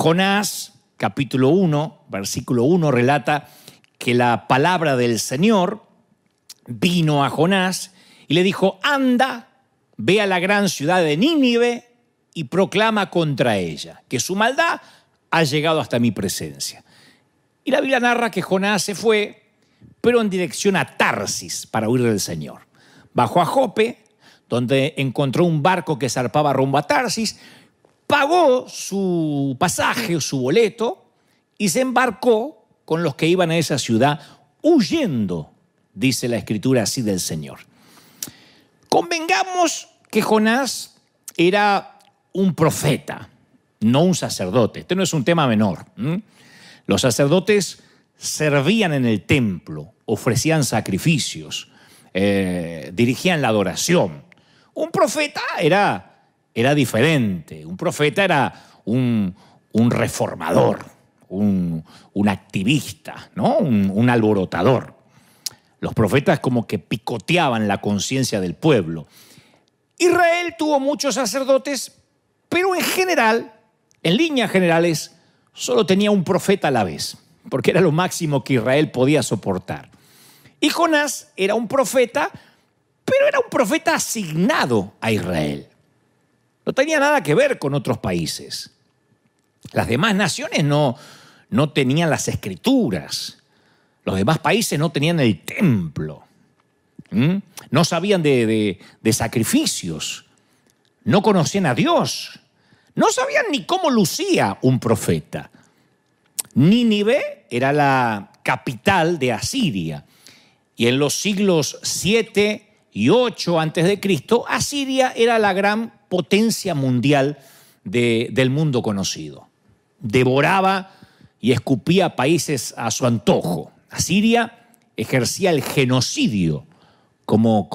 Jonás, capítulo 1, versículo 1, relata que la palabra del Señor vino a Jonás y le dijo: anda, ve a la gran ciudad de Nínive y proclama contra ella, que su maldad ha llegado hasta mi presencia. Y la Biblia narra que Jonás se fue, pero en dirección a Tarsis para huir del Señor. Bajó a Jope, donde encontró un barco que zarpaba rumbo a Tarsis, pagó su pasaje o su boleto y se embarcó con los que iban a esa ciudad huyendo, dice la Escritura así del Señor. Convengamos que Jonás era un profeta, no un sacerdote. Este no es un tema menor. Los sacerdotes servían en el templo, ofrecían sacrificios, dirigían la adoración. Un profeta era diferente. Un profeta era un reformador, un activista, ¿no? Un alborotador. Los profetas como que picoteaban la conciencia del pueblo. Israel tuvo muchos sacerdotes, pero en general, en líneas generales, solo tenía un profeta a la vez, porque era lo máximo que Israel podía soportar. Y Jonás era un profeta, pero era un profeta asignado a Israel. No tenía nada que ver con otros países. Las demás naciones no tenían las escrituras. Los demás países no tenían el templo. No sabían de sacrificios. No conocían a Dios. No sabían ni cómo lucía un profeta. Nínive era la capital de Asiria. Y en los siglos 7 y 8 a.C., Asiria era la gran potencia mundial del mundo conocido. Devoraba y escupía países a su antojo. Asiria ejercía el genocidio como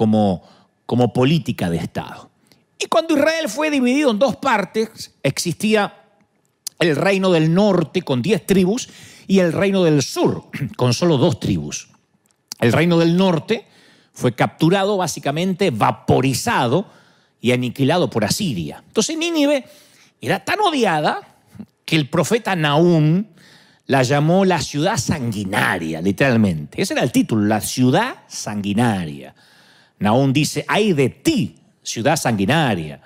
política de Estado. Y cuando Israel fue dividido en dos partes, existía el reino del norte con 10 tribus y el reino del sur con solo 2 tribus. El reino del norte fue capturado, básicamente vaporizado y aniquilado por Asiria. Entonces Nínive era tan odiada que el profeta Nahum la llamó la ciudad sanguinaria, literalmente. Ese era el título, la ciudad sanguinaria. Nahum dice: ay de ti, ciudad sanguinaria,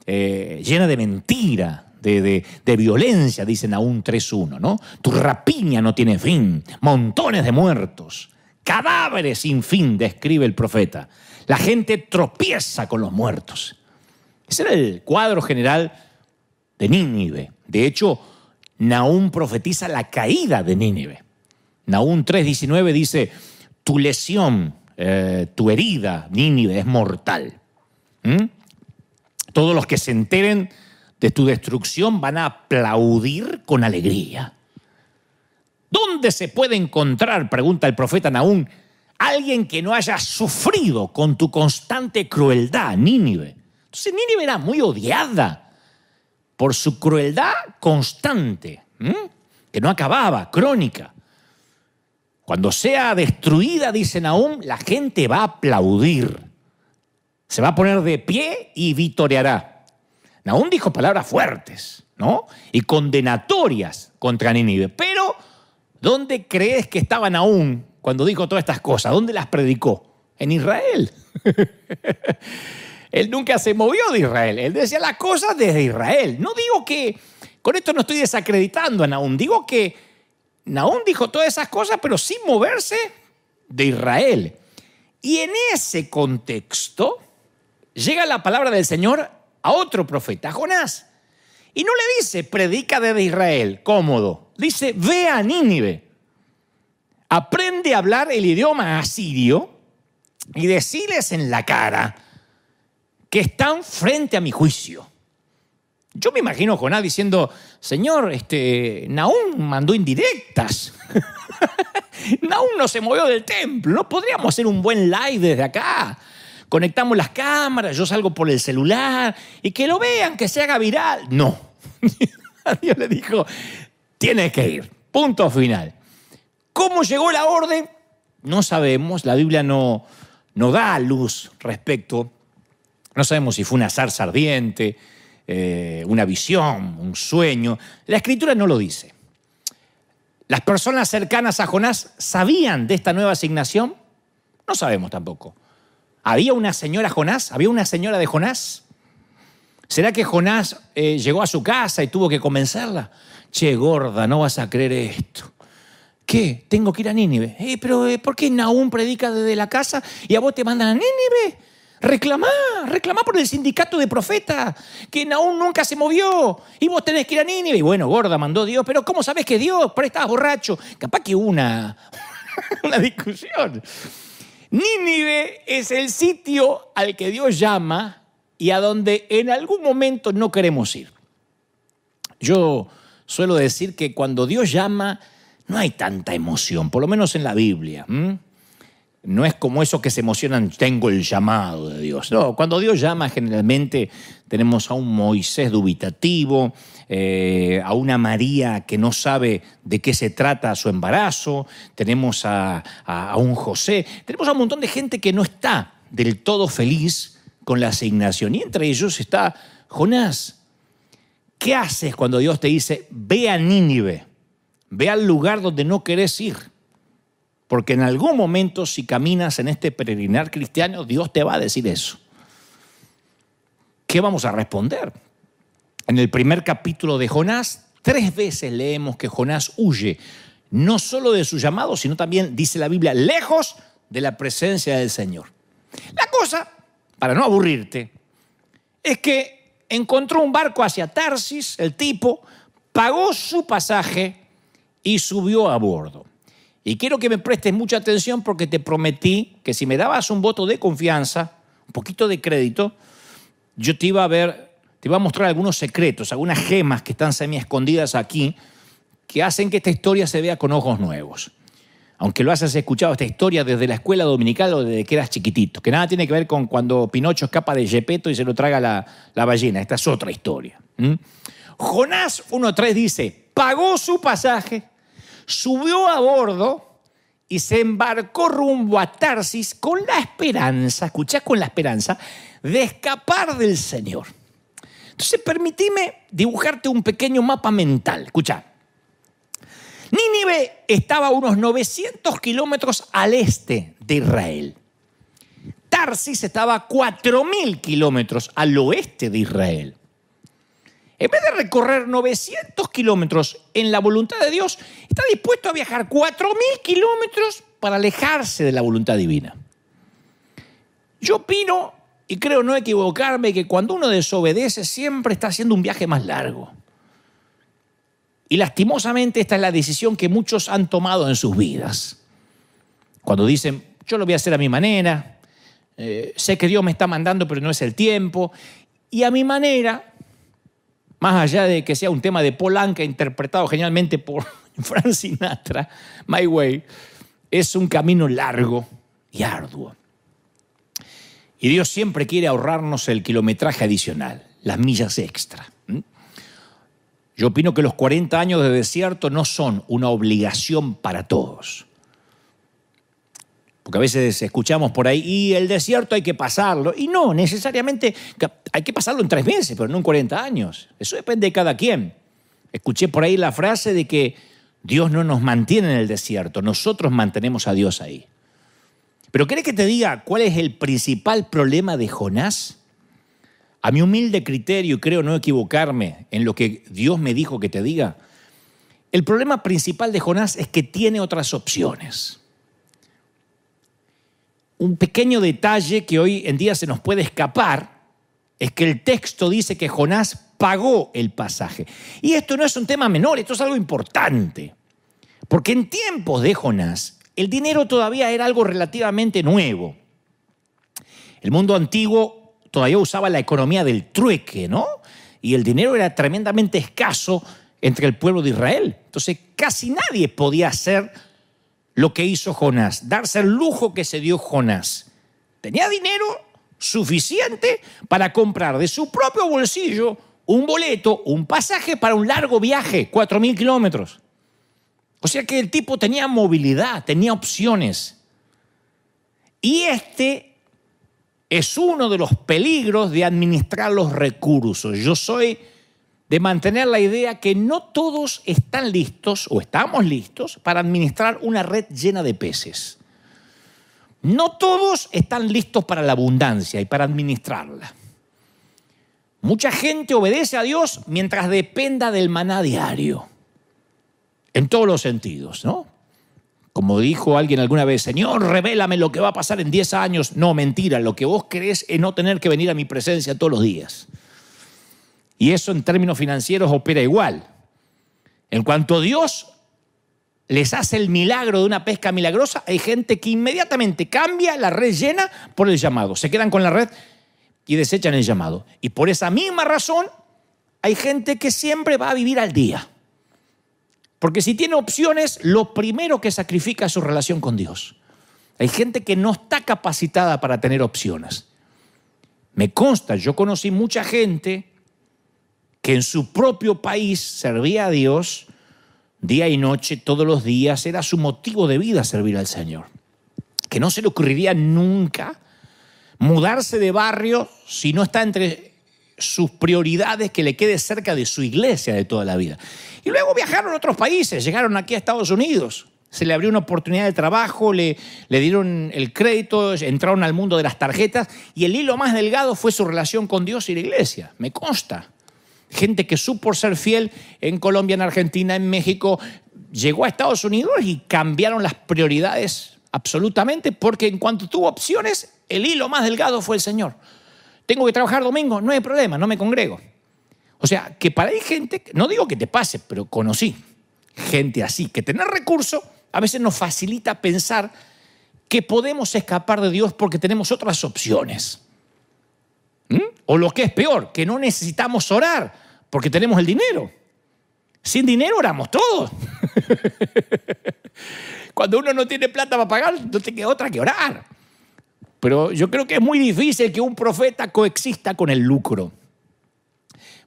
llena de mentira, de violencia, dice Nahum 3.1, ¿no? Tu rapiña no tiene fin, montones de muertos, cadáveres sin fin, describe el profeta. La gente tropieza con los muertos. Ese era el cuadro general de Nínive. De hecho, Nahum profetiza la caída de Nínive. Nahum 3.19 dice: tu lesión, tu herida, Nínive, es mortal. Todos los que se enteren de tu destrucción van a aplaudir con alegría. ¿Dónde se puede encontrar, pregunta el profeta Nahum, alguien que no haya sufrido con tu constante crueldad, Nínive? Entonces Nínive era muy odiada por su crueldad constante, que no acababa, crónica. Cuando sea destruida, dice Nahum, la gente va a aplaudir. Se va a poner de pie y vitoreará. Nahum dijo palabras fuertes, ¿no? Y condenatorias contra Nínive. Pero, ¿dónde crees que estaba Nahum cuando dijo todas estas cosas? ¿Dónde las predicó? En Israel. Él nunca se movió de Israel. Él decía las cosas desde Israel. No digo que, con esto no estoy desacreditando a Nahum. Digo que Nahum dijo todas esas cosas, pero sin moverse de Israel. Y en ese contexto llega la palabra del Señor a otro profeta, a Jonás. Y no le dice, predica desde Israel, cómodo. Dice, ve a Nínive. Aprende a hablar el idioma asirio y deciles en la cara que están frente a mi juicio. Yo me imagino a Jonás diciendo, Señor, Nahum mandó indirectas. Nahum no se movió del templo. ¿No podríamos hacer un buen live desde acá? Conectamos las cámaras, yo salgo por el celular y que lo vean, que se haga viral. No. Dios le dijo, tienes que ir. Punto final. ¿Cómo llegó la orden? No sabemos. La Biblia no da luz respecto. No sabemos si fue una zarza ardiente, una visión, un sueño. La Escritura no lo dice. ¿Las personas cercanas a Jonás sabían de esta nueva asignación? No sabemos tampoco. ¿Había una señora Jonás? ¿Había una señora de Jonás? ¿Será que Jonás llegó a su casa y tuvo que convencerla? Che, gorda, no vas a creer esto. ¿Qué? Tengo que ir a Nínive. Pero ¿por qué Nahum predica desde la casa y a vos te mandan a Nínive? Reclamá por el sindicato de profetas, que Nahum nunca se movió y vos tenés que ir a Nínive. Y bueno, gorda, mandó Dios, pero ¿cómo sabés que Dios? Pero estabas borracho. Capaz que una discusión. Nínive es el sitio al que Dios llama y a donde en algún momento no queremos ir. Yo suelo decir que cuando Dios llama no hay tanta emoción, por lo menos en la Biblia. No es como esos que se emocionan, tengo el llamado de Dios. No, cuando Dios llama generalmente tenemos a un Moisés dubitativo, a una María que no sabe de qué se trata su embarazo, tenemos a un José, tenemos a un montón de gente que no está del todo feliz con la asignación. Y entre ellos está Jonás. ¿Qué haces cuando Dios te dice, ve a Nínive, ve al lugar donde no querés ir? Porque en algún momento, si caminas en este peregrinar cristiano, Dios te va a decir eso. ¿Qué vamos a responder? En el primer capítulo de Jonás, 3 veces leemos que Jonás huye, no solo de su llamado, sino también, dice la Biblia, lejos de la presencia del Señor. La cosa, para no aburrirte, es que encontró un barco hacia Tarsis, el tipo, pagó su pasaje y subió a bordo. Y quiero que me prestes mucha atención porque te prometí que si me dabas un voto de confianza, un poquito de crédito, yo te iba a mostrar algunos secretos, algunas gemas que están semi escondidas aquí, que hacen que esta historia se vea con ojos nuevos. Aunque lo hayas escuchado esta historia desde la escuela dominical o desde que eras chiquitito, que nada tiene que ver con cuando Pinocho escapa de Gepetto y se lo traga la ballena. Esta es otra historia. Jonás 1:3 dice, pagó su pasaje, subió a bordo y se embarcó rumbo a Tarsis con la esperanza, escuchá, con la esperanza de escapar del Señor. Entonces, permitime dibujarte un pequeño mapa mental. Escuchá. Nínive estaba a unos 900 kilómetros al este de Israel. Tarsis estaba a 4.000 kilómetros al oeste de Israel. En vez de recorrer 900 kilómetros en la voluntad de Dios, está dispuesto a viajar 4.000 kilómetros para alejarse de la voluntad divina. Yo opino, y creo no equivocarme, que cuando uno desobedece siempre está haciendo un viaje más largo. Y lastimosamente esta es la decisión que muchos han tomado en sus vidas. Cuando dicen, yo lo voy a hacer a mi manera, sé que Dios me está mandando, pero no es el tiempo, y a mi manera, más allá de que sea un tema de Paul Anka interpretado genialmente por Frank Sinatra, My Way, es un camino largo y arduo. Y Dios siempre quiere ahorrarnos el kilometraje adicional, las millas extra. Yo opino que los 40 años de desierto no son una obligación para todos. Porque a veces escuchamos por ahí, y el desierto hay que pasarlo. Y no, necesariamente hay que pasarlo en 3 meses, pero no en 40 años. Eso depende de cada quien. Escuché por ahí la frase de que Dios no nos mantiene en el desierto, nosotros mantenemos a Dios ahí. Pero ¿querés que te diga cuál es el principal problema de Jonás? A mi humilde criterio, y creo no equivocarme en lo que Dios me dijo que te diga, el problema principal de Jonás es que tiene otras opciones. Un pequeño detalle que hoy en día se nos puede escapar es que el texto dice que Jonás pagó el pasaje. Y esto no es un tema menor, esto es algo importante. Porque en tiempos de Jonás, el dinero todavía era algo relativamente nuevo. El mundo antiguo todavía usaba la economía del trueque, ¿no? Y el dinero era tremendamente escaso entre el pueblo de Israel. Entonces, casi nadie podía hacer lo que hizo Jonás, darse el lujo que se dio Jonás. Tenía dinero suficiente para comprar de su propio bolsillo un boleto, un pasaje para un largo viaje, 4.000 kilómetros. O sea que el tipo tenía movilidad, tenía opciones. Y este es uno de los peligros de administrar los recursos. Yo soy de mantener la idea que no todos están listos o estamos listos para administrar una red llena de peces. No todos están listos para la abundancia y para administrarla. Mucha gente obedece a Dios mientras dependa del maná diario, en todos los sentidos, ¿no? Como dijo alguien alguna vez, Señor, revélame lo que va a pasar en 10 años. No, mentira, lo que vos querés es no tener que venir a mi presencia todos los días. Y eso en términos financieros opera igual. En cuanto Dios les hace el milagro de una pesca milagrosa, hay gente que inmediatamente cambia la red llena por el llamado. Se quedan con la red y desechan el llamado. Y por esa misma razón, hay gente que siempre va a vivir al día. Porque si tiene opciones, lo primero que sacrifica es su relación con Dios. Hay gente que no está capacitada para tener opciones. Me consta, yo conocí mucha gente que en su propio país servía a Dios día y noche, todos los días, era su motivo de vida servir al Señor. Que no se le ocurriría nunca mudarse de barrio si no está entre sus prioridades que le quede cerca de su iglesia de toda la vida. Y luego viajaron a otros países, llegaron aquí a Estados Unidos. Se le abrió una oportunidad de trabajo, le dieron el crédito, entraron al mundo de las tarjetas y el hilo más delgado fue su relación con Dios y la iglesia. Me consta. Gente que supo ser fiel en Colombia, en Argentina, en México, llegó a Estados Unidos y cambiaron las prioridades absolutamente porque en cuanto tuvo opciones, el hilo más delgado fue el Señor. Tengo que trabajar domingo, no hay problema, no me congrego. O sea, que para ahí gente, no digo que te pase, pero conocí gente así, que tener recursos a veces nos facilita pensar que podemos escapar de Dios porque tenemos otras opciones. O lo que es peor, que no necesitamos orar porque tenemos el dinero. Sin dinero oramos todos. Cuando uno no tiene plata para pagar, no te queda otra que orar. Pero yo creo que es muy difícil que un profeta coexista con el lucro.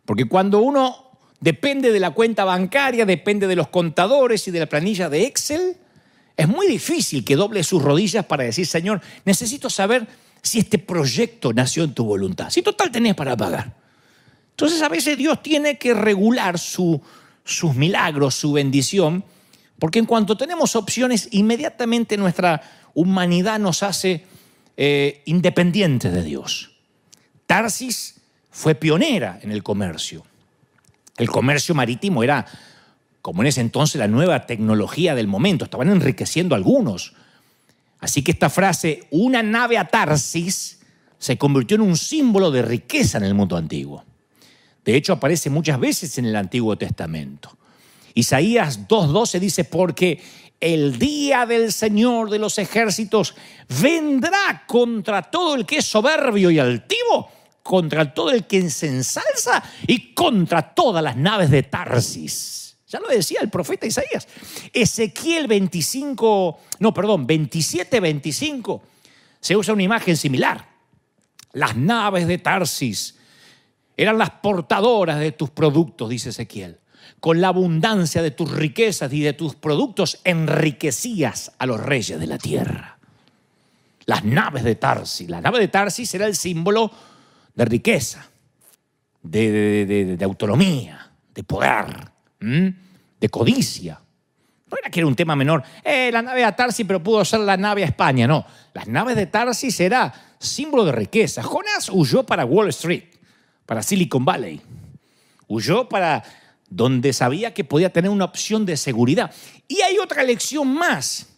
Porque cuando uno depende de la cuenta bancaria, depende de los contadores y de la planilla de Excel, es muy difícil que doble sus rodillas para decir, Señor, necesito saber si este proyecto nació en tu voluntad. Si total tenés para pagar. Entonces a veces Dios tiene que regular sus milagros, su bendición, porque en cuanto tenemos opciones, inmediatamente nuestra humanidad nos hace independientes de Dios. Tarsis fue pionera en el comercio. El comercio marítimo era, como en ese entonces, la nueva tecnología del momento. Estaban enriqueciendo a algunos. Así que esta frase, una nave a Tarsis, se convirtió en un símbolo de riqueza en el mundo antiguo. De hecho, aparece muchas veces en el Antiguo Testamento. Isaías 2:12 dice, porque el día del Señor de los ejércitos vendrá contra todo el que es soberbio y altivo, contra todo el que se ensalza y contra todas las naves de Tarsis. Ya lo decía el profeta Isaías. Ezequiel 27:25 se usa una imagen similar. Las naves de Tarsis eran las portadoras de tus productos, dice Ezequiel. Con la abundancia de tus riquezas y de tus productos enriquecías a los reyes de la tierra. Las naves de Tarsis. La nave de Tarsis era el símbolo de riqueza, de autonomía, de poder, de codicia. No era que era un tema menor. La nave a Tarsis, pero pudo ser la nave a España. No, las naves de Tarsis era símbolo de riqueza. Jonás huyó para Wall Street, para Silicon Valley. Huyó para donde sabía que podía tener una opción de seguridad. Y hay otra lección más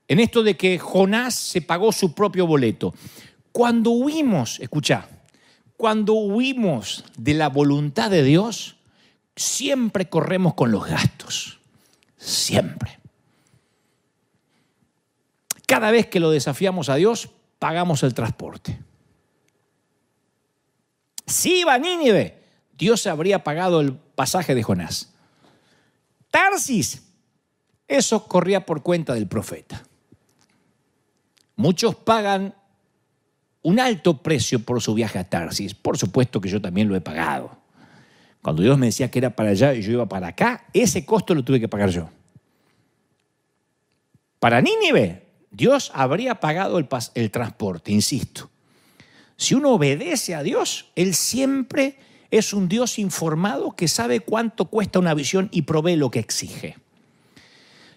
en esto de que Jonás se pagó su propio boleto. Cuando huimos, escuchá, cuando huimos de la voluntad de Dios, siempre corremos con los gastos. Siempre. Cada vez que lo desafiamos a Dios, pagamos el transporte. Si iba a Nínive, Dios habría pagado el pasaje de Jonás. Tarsis, eso corría por cuenta del profeta. Muchos pagan un alto precio por su viaje a Tarsis. Por supuesto que yo también lo he pagado. Cuando Dios me decía que era para allá y yo iba para acá, ese costo lo tuve que pagar yo. Para Nínive, Dios habría pagado el transporte, insisto. Si uno obedece a Dios, Él siempre es un Dios informado que sabe cuánto cuesta una visión y provee lo que exige.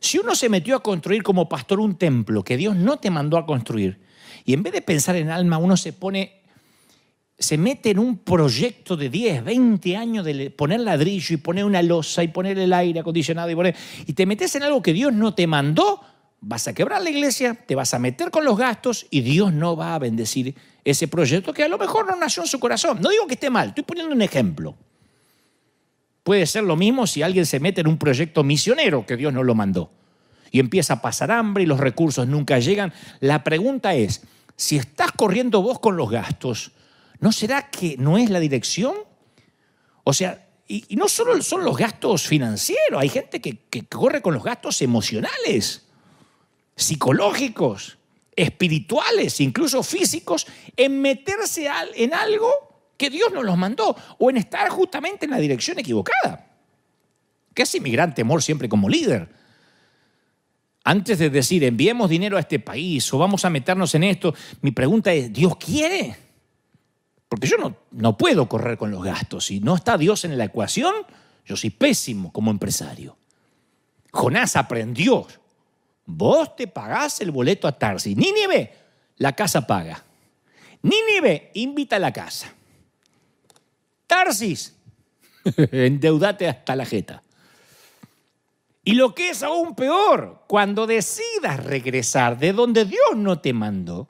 Si uno se metió a construir como pastor un templo que Dios no te mandó a construir, y en vez de pensar en alma, uno se mete en un proyecto de 10, 20 años de poner ladrillo y poner una losa y poner el aire acondicionado y te metes en algo que Dios no te mandó, vas a quebrar la iglesia, te vas a meter con los gastos y Dios no va a bendecir ese proyecto que a lo mejor no nació en su corazón. No digo que esté mal, estoy poniendo un ejemplo. Puede ser lo mismo si alguien se mete en un proyecto misionero que Dios no lo mandó y empieza a pasar hambre y los recursos nunca llegan. La pregunta es, si estás corriendo vos con los gastos, ¿no será que no es la dirección? O sea, y no solo son los gastos financieros, hay gente que corre con los gastos emocionales, psicológicos, espirituales, incluso físicos, en meterse en algo que Dios nos los mandó o en estar justamente en la dirección equivocada. ¿Qué hace mi gran temor siempre como líder? Antes de decir enviemos dinero a este país o vamos a meternos en esto, mi pregunta es, ¿Dios quiere? Porque yo no puedo correr con los gastos. Si no está Dios en la ecuación, yo soy pésimo como empresario. Jonás aprendió. Vos te pagás el boleto a Tarsis. Nínive, la casa paga. Nínive, invita a la casa. Tarsis, endeudate hasta la jeta. Y lo que es aún peor, cuando decidas regresar de donde Dios no te mandó,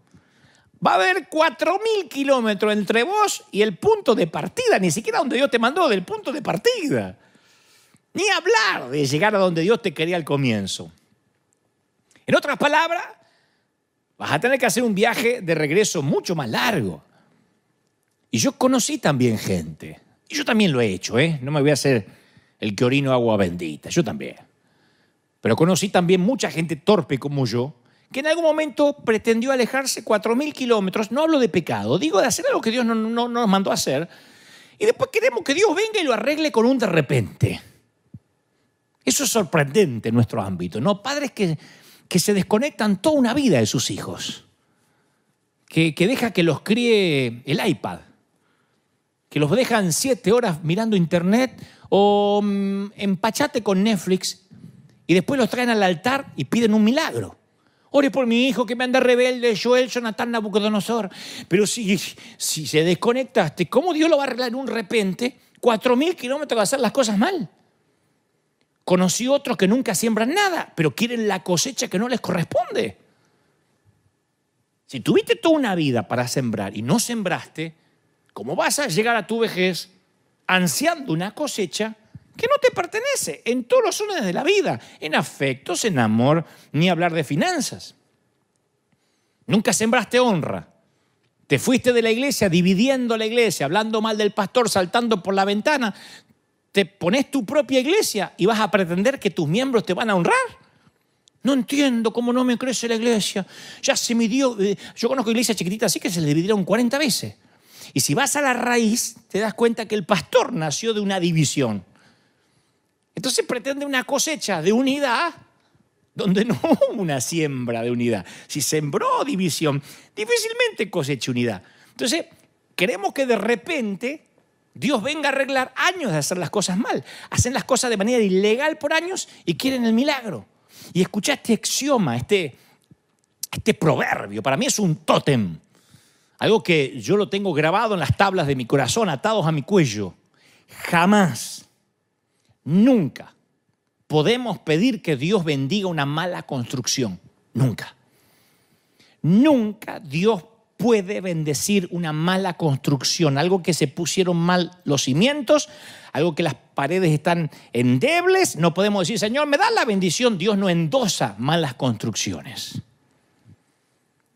va a haber 4.000 kilómetros entre vos y el punto de partida, ni siquiera donde Dios te mandó, del punto de partida. Ni hablar de llegar a donde Dios te quería al comienzo. En otras palabras, vas a tener que hacer un viaje de regreso mucho más largo. Y yo conocí también gente, y yo también lo he hecho, no me voy a hacer el que orino agua bendita, yo también. Pero conocí también mucha gente torpe como yo, que en algún momento pretendió alejarse 4.000 kilómetros, no hablo de pecado, digo de hacer algo que Dios no nos mandó a hacer, y después queremos que Dios venga y lo arregle con un de repente. Eso es sorprendente en nuestro ámbito, ¿no? Padres que se desconectan toda una vida de sus hijos, que deja que los críe el iPad, que los dejan 7 horas mirando internet o empachate con Netflix y después los traen al altar y piden un milagro. Ore por mi hijo que me anda rebelde, Joel, Jonathan, Nabucodonosor. Pero si se desconectaste, ¿cómo Dios lo va a arreglar en un repente? 4.000 kilómetros va a hacer las cosas mal. Conocí otros que nunca siembran nada, pero quieren la cosecha que no les corresponde. Si tuviste toda una vida para sembrar y no sembraste, ¿cómo vas a llegar a tu vejez ansiando una cosecha que no te pertenece en todos los órdenes de la vida? En afectos, en amor, ni hablar de finanzas. Nunca sembraste honra. Te fuiste de la iglesia dividiendo la iglesia, hablando mal del pastor, saltando por la ventana. Te pones tu propia iglesia y vas a pretender que tus miembros te van a honrar. No entiendo cómo no me crece la iglesia. Ya se midió. Yo conozco iglesias chiquititas así que se le dividieron 40 veces. Y si vas a la raíz, te das cuenta que el pastor nació de una división. Entonces pretende una cosecha de unidad donde no hubo una siembra de unidad. Si sembró división, difícilmente cosecha unidad. Entonces queremos que de repente Dios venga a arreglar años de hacer las cosas mal. Hacen las cosas de manera ilegal por años y quieren el milagro. Y escucha este axioma, este proverbio. Para mí es un tótem. Algo que yo lo tengo grabado en las tablas de mi corazón, atados a mi cuello. Jamás, nunca podemos pedir que Dios bendiga una mala construcción. Nunca. Nunca Dios puede bendecir una mala construcción, algo que se pusieron mal los cimientos, algo que las paredes están endebles. No podemos decir, Señor, me da la bendición. Dios no endosa malas construcciones.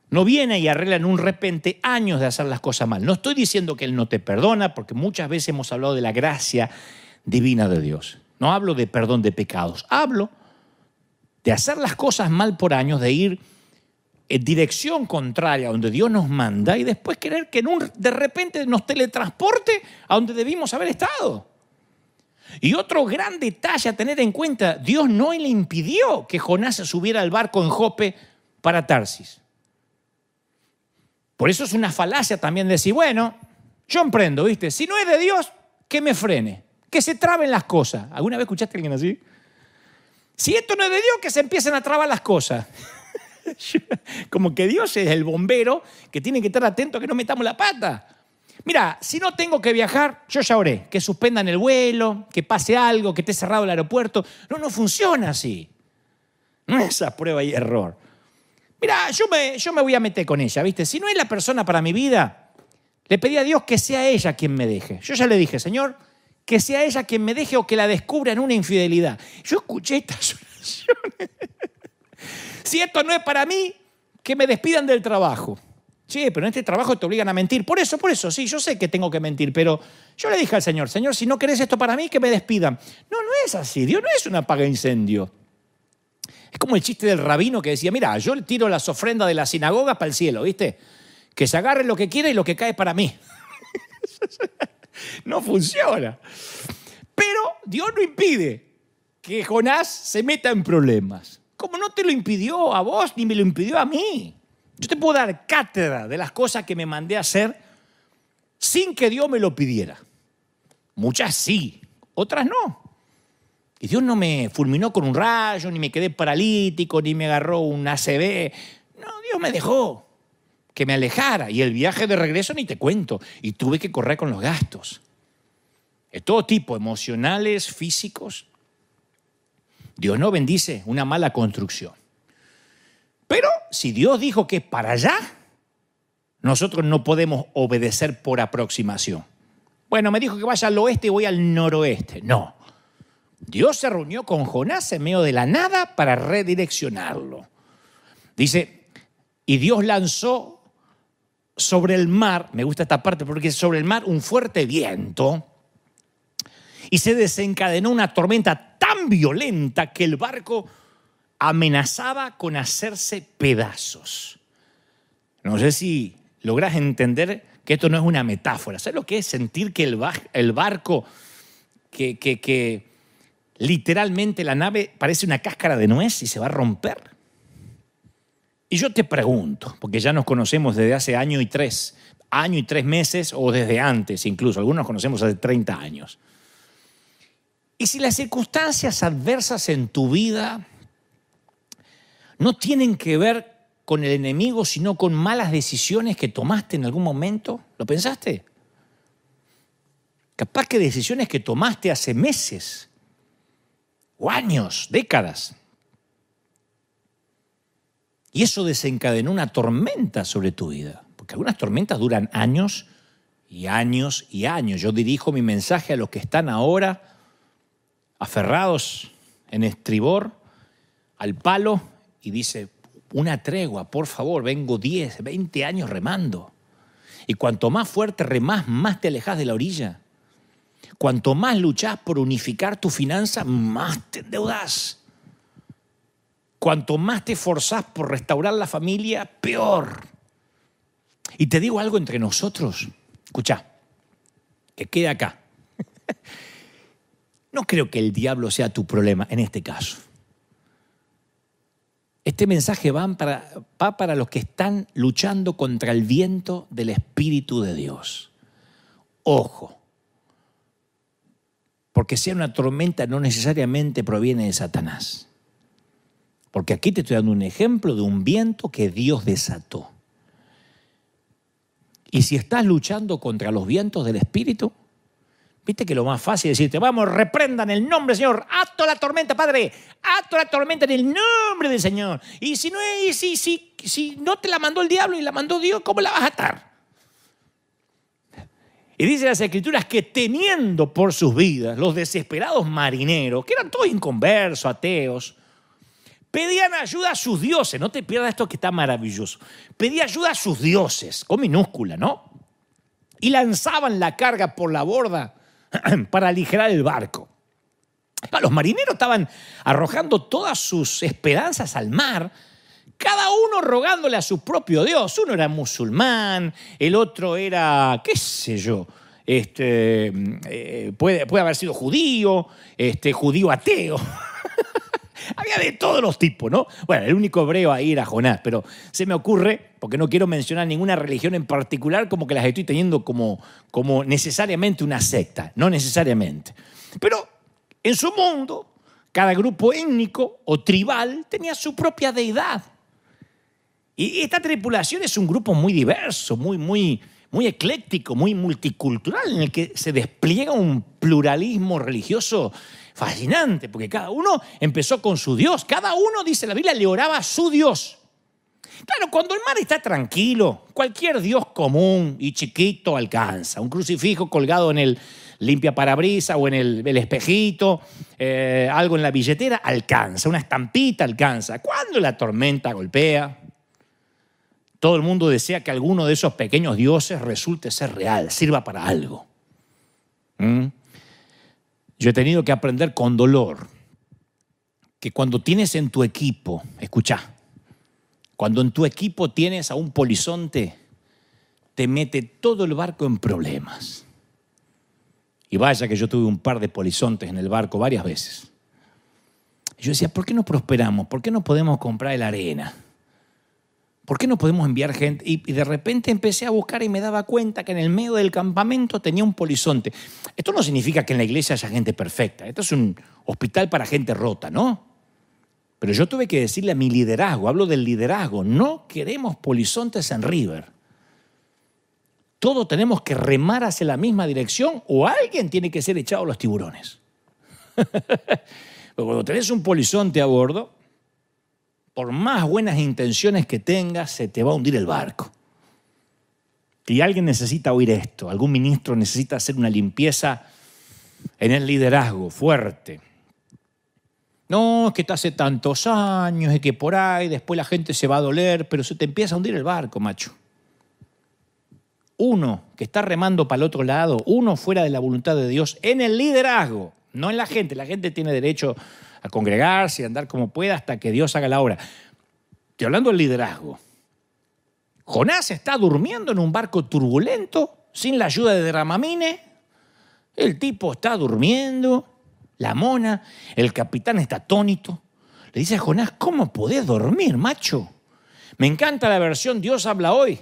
No viene y arregla en un repente años de hacer las cosas mal. No estoy diciendo que Él no te perdona, porque muchas veces hemos hablado de la gracia divina de Dios. No hablo de perdón de pecados, hablo de hacer las cosas mal por años, de ir en dirección contraria a donde Dios nos manda y después querer que de repente nos teletransporte a donde debimos haber estado. Y otro gran detalle a tener en cuenta, Dios no le impidió que Jonás se subiera al barco en Jope para Tarsis. Por eso es una falacia también decir, bueno, yo emprendo, ¿viste? Si no es de Dios, que me frene, que se traben las cosas. ¿Alguna vez escuchaste a alguien así? Si esto no es de Dios, que se empiecen a trabar las cosas. Como que Dios es el bombero que tiene que estar atento a que no metamos la pata. Mira, si no tengo que viajar, yo ya oré, que suspendan el vuelo, que pase algo, que esté cerrado el aeropuerto. No funciona así. No es esa prueba y error. Mira, yo me voy a meter con ella, ¿viste? Si no es la persona para mi vida, le pedí a Dios que sea ella quien me deje. Yo ya le dije, Señor, que sea ella quien me deje o que la descubra en una infidelidad. Yo escuché estas oraciones. Si esto no es para mí, que me despidan del trabajo. Sí, pero en este trabajo te obligan a mentir. Por eso, sí, yo sé que tengo que mentir, pero yo le dije al Señor, Señor, si no querés esto para mí, que me despidan. No es así. Dios no es un apaga-incendio. Es como el chiste del rabino que decía, mira, yo le tiro las ofrendas de la sinagoga para el cielo, ¿viste? Que se agarre lo que quiera y lo que cae para mí. No funciona. Pero Dios no impide que Jonás se meta en problemas. Como no te lo impidió a vos, ni me lo impidió a mí. Yo te puedo dar cátedra de las cosas que me mandé a hacer sin que Dios me lo pidiera. Muchas sí, otras no. Y Dios no me fulminó con un rayo, ni me quedé paralítico, ni me agarró un ACV. No, Dios me dejó que me alejara. Y el viaje de regreso ni te cuento. Y tuve que correr con los gastos. De todo tipo, emocionales, físicos. Dios no bendice una mala construcción. Pero si Dios dijo que es para allá, nosotros no podemos obedecer por aproximación. Bueno, me dijo que vaya al oeste y voy al noroeste. No. Dios se reunió con Jonás en medio de la nada para redireccionarlo. Dice, y Dios lanzó sobre el mar, me gusta esta parte porque sobre el mar un fuerte viento y se desencadenó una tormenta tan violenta que el barco amenazaba con hacerse pedazos. No sé si logras entender que esto no es una metáfora. ¿Sabes lo que es sentir que el barco, que literalmente la nave parece una cáscara de nuez y se va a romper? Y yo te pregunto, porque ya nos conocemos desde hace año y tres meses o desde antes incluso, algunos nos conocemos hace 30 años. Y si las circunstancias adversas en tu vida no tienen que ver con el enemigo, sino con malas decisiones que tomaste en algún momento, ¿lo pensaste? Capaz que decisiones que tomaste hace meses, o años, décadas. Y eso desencadenó una tormenta sobre tu vida. Porque algunas tormentas duran años y años y años. Yo dirijo mi mensaje a los que están ahora aferrados en estribor al palo y dice, una tregua, por favor, vengo 10, 20 años remando. Y cuanto más fuerte remás, más te alejas de la orilla. Cuanto más luchás por unificar tu finanza, más te endeudás. Cuanto más te esforzás por restaurar la familia, peor. Y te digo algo entre nosotros. Escuchá, que quede acá. No creo que el diablo sea tu problema en este caso. Este mensaje va para los que están luchando contra el viento del Espíritu de Dios. Ojo. Porque sea una tormenta no necesariamente proviene de Satanás. Porque aquí te estoy dando un ejemplo de un viento que Dios desató. Y si estás luchando contra los vientos del Espíritu, viste que lo más fácil es decirte, vamos, reprendan el nombre del Señor, ato la tormenta, Padre, ato la tormenta en el nombre del Señor. Y si no te la mandó el diablo y la mandó Dios, ¿cómo la vas a atar? Y dice las Escrituras que temiendo por sus vidas, los desesperados marineros, que eran todos inconversos, ateos, pedían ayuda a sus dioses. No te pierdas esto que está maravilloso. Pedían ayuda a sus dioses, con minúscula, ¿no? Y lanzaban la carga por la borda para aligerar el barco. Los marineros estaban arrojando todas sus esperanzas al mar, cada uno rogándole a su propio Dios. Uno era musulmán, el otro era, qué sé yo, puede haber sido judío, judío ateo. había de todos los tipos, ¿no? Bueno, el único hebreo ahí era Jonás, pero se me ocurre, porque no quiero mencionar ninguna religión en particular, como que las estoy teniendo como necesariamente una secta, no necesariamente. Pero en su mundo, cada grupo étnico o tribal tenía su propia deidad. Y esta tripulación es un grupo muy diverso, muy ecléctico, muy multicultural, en el que se despliega un pluralismo religioso fascinante, porque cada uno empezó con su Dios. Cada uno, dice la Biblia, le oraba a su Dios. Claro, cuando el mar está tranquilo, cualquier Dios común y chiquito alcanza. Un crucifijo colgado en el limpiaparabrisas o en el espejito, algo en la billetera, alcanza. Una estampita alcanza. Cuando la tormenta golpea, todo el mundo desea que alguno de esos pequeños dioses resulte ser real, sirva para algo. Yo he tenido que aprender con dolor que cuando tienes en tu equipo, escucha, cuando en tu equipo tienes a un polizonte, te mete todo el barco en problemas. Y vaya que yo tuve un par de polizontes en el barco varias veces. Y yo decía, ¿por qué no prosperamos? ¿Por qué no podemos comprar la arena? ¿Por qué no podemos enviar gente? Y de repente empecé a buscar y me daba cuenta que en el medio del campamento tenía un polizonte. Esto no significa que en la iglesia haya gente perfecta. Esto es un hospital para gente rota, ¿no? Pero yo tuve que decirle a mi liderazgo, hablo del liderazgo, no queremos polizontes en River. Todos tenemos que remar hacia la misma dirección o alguien tiene que ser echado a los tiburones. Pero cuando tenés un polizonte a bordo, por más buenas intenciones que tengas, se te va a hundir el barco. Y alguien necesita oír esto, algún ministro necesita hacer una limpieza en el liderazgo fuerte. No, es que te hace tantos años, es que por ahí después la gente se va a doler, pero se te empieza a hundir el barco, macho. Uno que está remando para el otro lado, uno fuera de la voluntad de Dios, en el liderazgo, no en la gente. La gente tiene derecho a congregarse y andar como pueda hasta que Dios haga la obra. Estoy hablando del liderazgo. Jonás está durmiendo en un barco turbulento, sin la ayuda de Dramamine. El tipo está durmiendo, la mona, el capitán está atónito. Le dice a Jonás, ¿cómo podés dormir, macho? Me encanta la versión Dios habla hoy,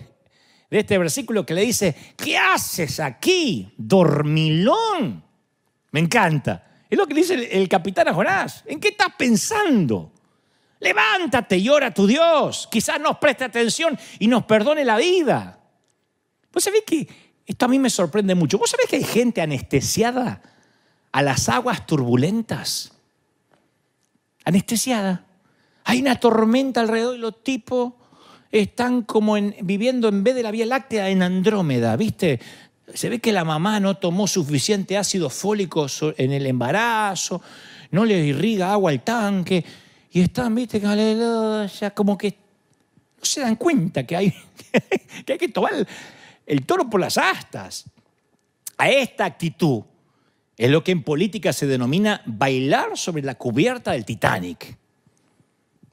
de este versículo que le dice, ¿qué haces aquí, dormilón? Me encanta. Es lo que dice el capitán a Jonás. ¿En qué estás pensando? Levántate y ora a tu Dios. Quizás nos preste atención y nos perdone la vida. ¿Vos sabés que esto a mí me sorprende mucho? ¿Vos sabés que hay gente anestesiada a las aguas turbulentas? Anestesiada. Hay una tormenta alrededor y los tipos están como viviendo en vez de la Vía Láctea en Andrómeda, ¿viste? Se ve que la mamá no tomó suficiente ácido fólico en el embarazo, no le irriga agua al tanque, y están, viste, ya como que no se dan cuenta que hay que tomar el toro por las astas. A esta actitud es lo que en política se denomina bailar sobre la cubierta del Titanic,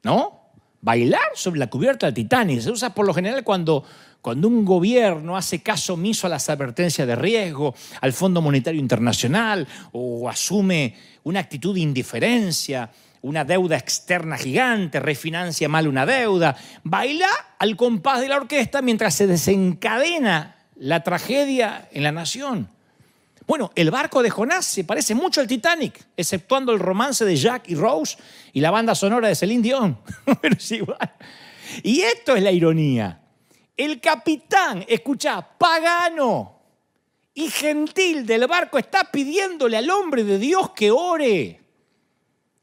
¿no? Bailar sobre la cubierta del Titanic se usa por lo general cuando un gobierno hace caso omiso a las advertencias de riesgo, al Fondo Monetario Internacional, o asume una actitud de indiferencia, una deuda externa gigante, refinancia mal una deuda, baila al compás de la orquesta mientras se desencadena la tragedia en la nación. Bueno, el barco de Jonás se parece mucho al Titanic, exceptuando el romance de Jack y Rose y la banda sonora de Celine Dion. Pero es igual. Y esto es la ironía. El capitán, escuchá, pagano y gentil del barco está pidiéndole al hombre de Dios que ore.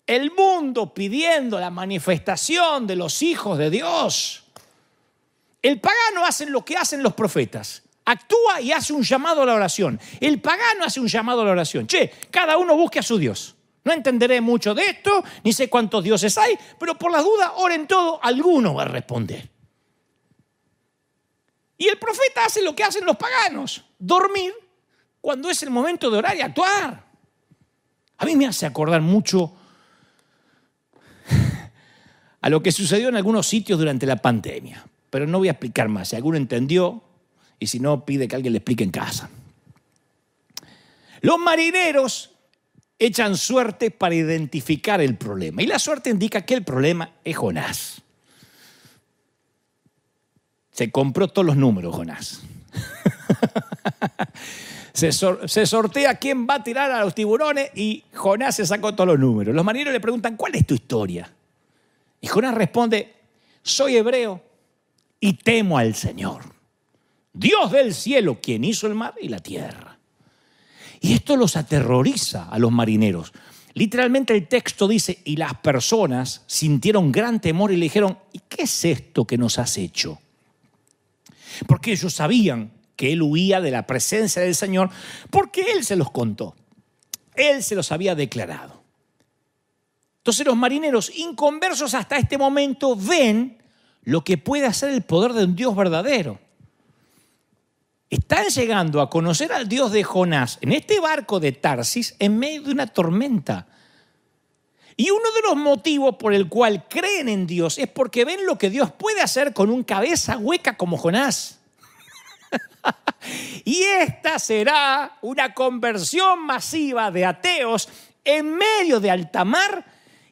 El mundo pidiendo la manifestación de los hijos de Dios. El pagano hace lo que hacen los profetas. Actúa y hace un llamado a la oración. El pagano hace un llamado a la oración. Che, cada uno busque a su Dios. No entenderé mucho de esto, ni sé cuántos dioses hay, pero por las dudas, oren todo, alguno va a responder. Y el profeta hace lo que hacen los paganos, dormir cuando es el momento de orar y actuar. A mí me hace acordar mucho a lo que sucedió en algunos sitios durante la pandemia, pero no voy a explicar más. Si alguno entendió, y si no, pide que alguien le explique en casa. Los marineros echan suerte para identificar el problema. Y la suerte indica que el problema es Jonás. Se compró todos los números, Jonás. Se sortea quién va a tirar a los tiburones y Jonás se sacó todos los números. Los marineros le preguntan, ¿cuál es tu historia? Y Jonás responde, soy hebreo y temo al Señor, Dios del cielo, quien hizo el mar y la tierra. Y esto los aterroriza a los marineros. Literalmente el texto dice, y las personas sintieron gran temor y le dijeron, ¿y qué es esto que nos has hecho? Porque ellos sabían que él huía de la presencia del Señor, porque él se los contó. Él se los había declarado. Entonces los marineros inconversos hasta este momento ven lo que puede hacer el poder de un Dios verdadero. Están llegando a conocer al Dios de Jonás en este barco de Tarsis en medio de una tormenta. Y uno de los motivos por el cual creen en Dios es porque ven lo que Dios puede hacer con un cabeza hueca como Jonás. Y esta será una conversión masiva de ateos en medio de alta mar.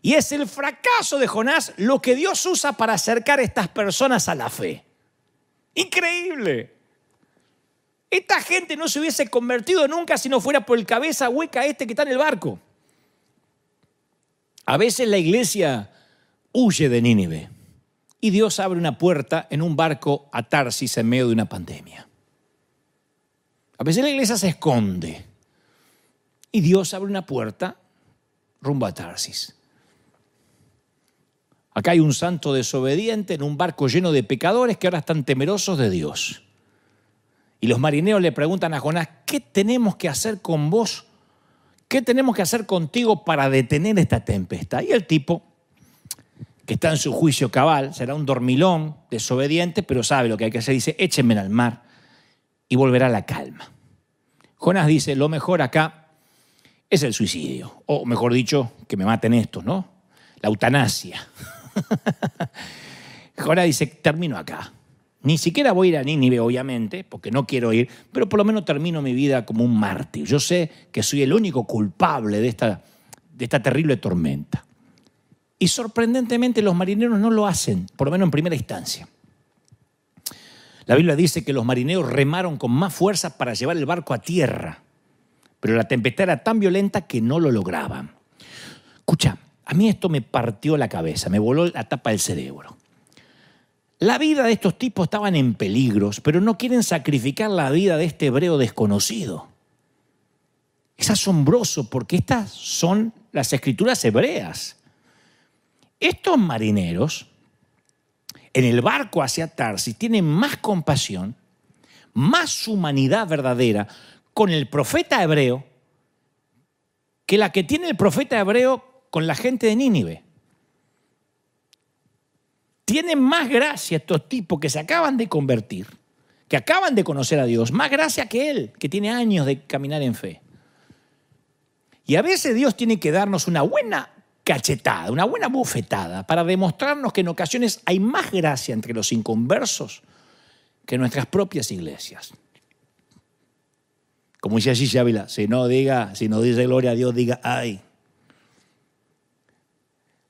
Y es el fracaso de Jonás lo que Dios usa para acercar a estas personas a la fe. Increíble. Esta gente no se hubiese convertido nunca si no fuera por el cabeza hueca este que está en el barco. A veces la iglesia huye de Nínive y Dios abre una puerta en un barco a Tarsis en medio de una pandemia. A veces la iglesia se esconde y Dios abre una puerta rumbo a Tarsis. Acá hay un santo desobediente en un barco lleno de pecadores que ahora están temerosos de Dios. Y los marineros le preguntan a Jonás, ¿qué tenemos que hacer con vos? ¿Qué tenemos que hacer contigo para detener esta tempestad? Y el tipo, que está en su juicio cabal, será un dormilón, desobediente, pero sabe lo que hay que hacer. Dice, échenme al mar y volverá la calma. Jonás dice, lo mejor acá es el suicidio. O mejor dicho, que me maten estos, ¿no? La eutanasia. Jonás dice, termino acá. Ni siquiera voy a ir a Nínive, obviamente, porque no quiero ir, pero por lo menos termino mi vida como un mártir. Yo sé que soy el único culpable de esta terrible tormenta. Y sorprendentemente los marineros no lo hacen, por lo menos en primera instancia. La Biblia dice que los marineros remaron con más fuerza para llevar el barco a tierra, pero la tempestad era tan violenta que no lo lograban. Escucha, a mí esto me partió la cabeza, me voló la tapa del cerebro. La vida de estos tipos estaban en peligros, pero no quieren sacrificar la vida de este hebreo desconocido. Es asombroso porque estas son las escrituras hebreas. Estos marineros en el barco hacia Tarsis tienen más compasión, más humanidad verdadera con el profeta hebreo que la que tiene el profeta hebreo con la gente de Nínive. Tienen más gracia estos tipos que se acaban de convertir, que acaban de conocer a Dios, más gracia que él, que tiene años de caminar en fe. Y a veces Dios tiene que darnos una buena cachetada, una buena bofetada, para demostrarnos que en ocasiones hay más gracia entre los inconversos que en nuestras propias iglesias. Como dice allí Ávila, si no dice gloria a Dios, diga ay.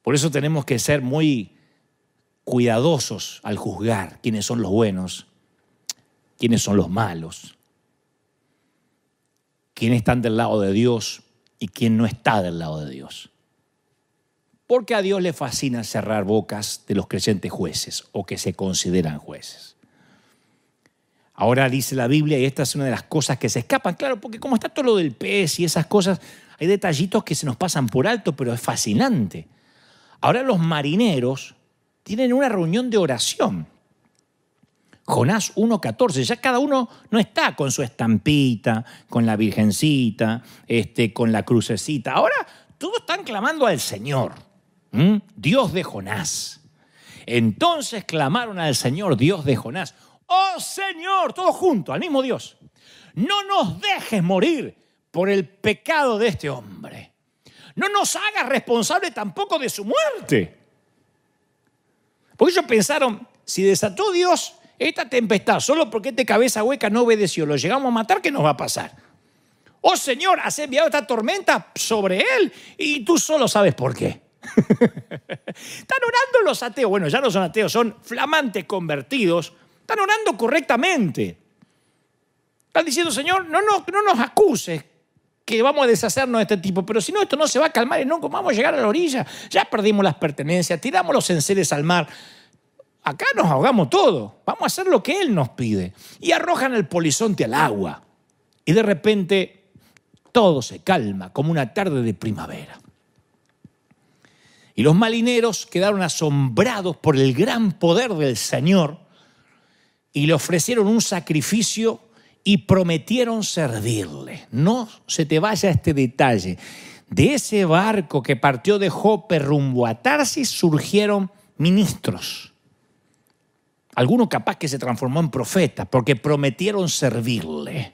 Por eso tenemos que ser muy cuidadosos al juzgar quiénes son los buenos, quiénes son los malos, quiénes están del lado de Dios y quién no está del lado de Dios. Porque a Dios le fascina cerrar bocas de los creyentes jueces o que se consideran jueces. Ahora dice la Biblia, y esta es una de las cosas que se escapan, claro, porque como está todo lo del pez y esas cosas, hay detallitos que se nos pasan por alto, pero es fascinante. Ahora los marineros tienen una reunión de oración. Jonás 1:14, ya cada uno no está con su estampita, con la virgencita, con la crucecita. Ahora todos están clamando al Señor, Dios de Jonás. Entonces clamaron al Señor, Dios de Jonás. ¡Oh Señor! Todos juntos, al mismo Dios. No nos dejes morir por el pecado de este hombre. No nos hagas responsable tampoco de su muerte. Porque ellos pensaron, si desató Dios esta tempestad solo porque este cabeza hueca no obedeció, lo llegamos a matar, ¿qué nos va a pasar? Oh Señor, has enviado esta tormenta sobre él y tú solo sabes por qué. Están orando los ateos. Bueno, ya no son ateos, son flamantes convertidos. Están orando correctamente. Están diciendo, Señor, no nos acuses que vamos a deshacernos de este tipo, pero si no, esto no se va a calmar y nunca vamos a llegar a la orilla. Ya perdimos las pertenencias, tiramos los enseres al mar. Acá nos ahogamos todos. Vamos a hacer lo que Él nos pide. Y arrojan el polizonte al agua. Y de repente todo se calma como una tarde de primavera. Y los marineros quedaron asombrados por el gran poder del Señor y le ofrecieron un sacrificio y prometieron servirle. No se te vaya este detalle. De ese barco que partió de Jope rumbo a Tarsis surgieron ministros. Algunos capaz que se transformó en profeta porque prometieron servirle.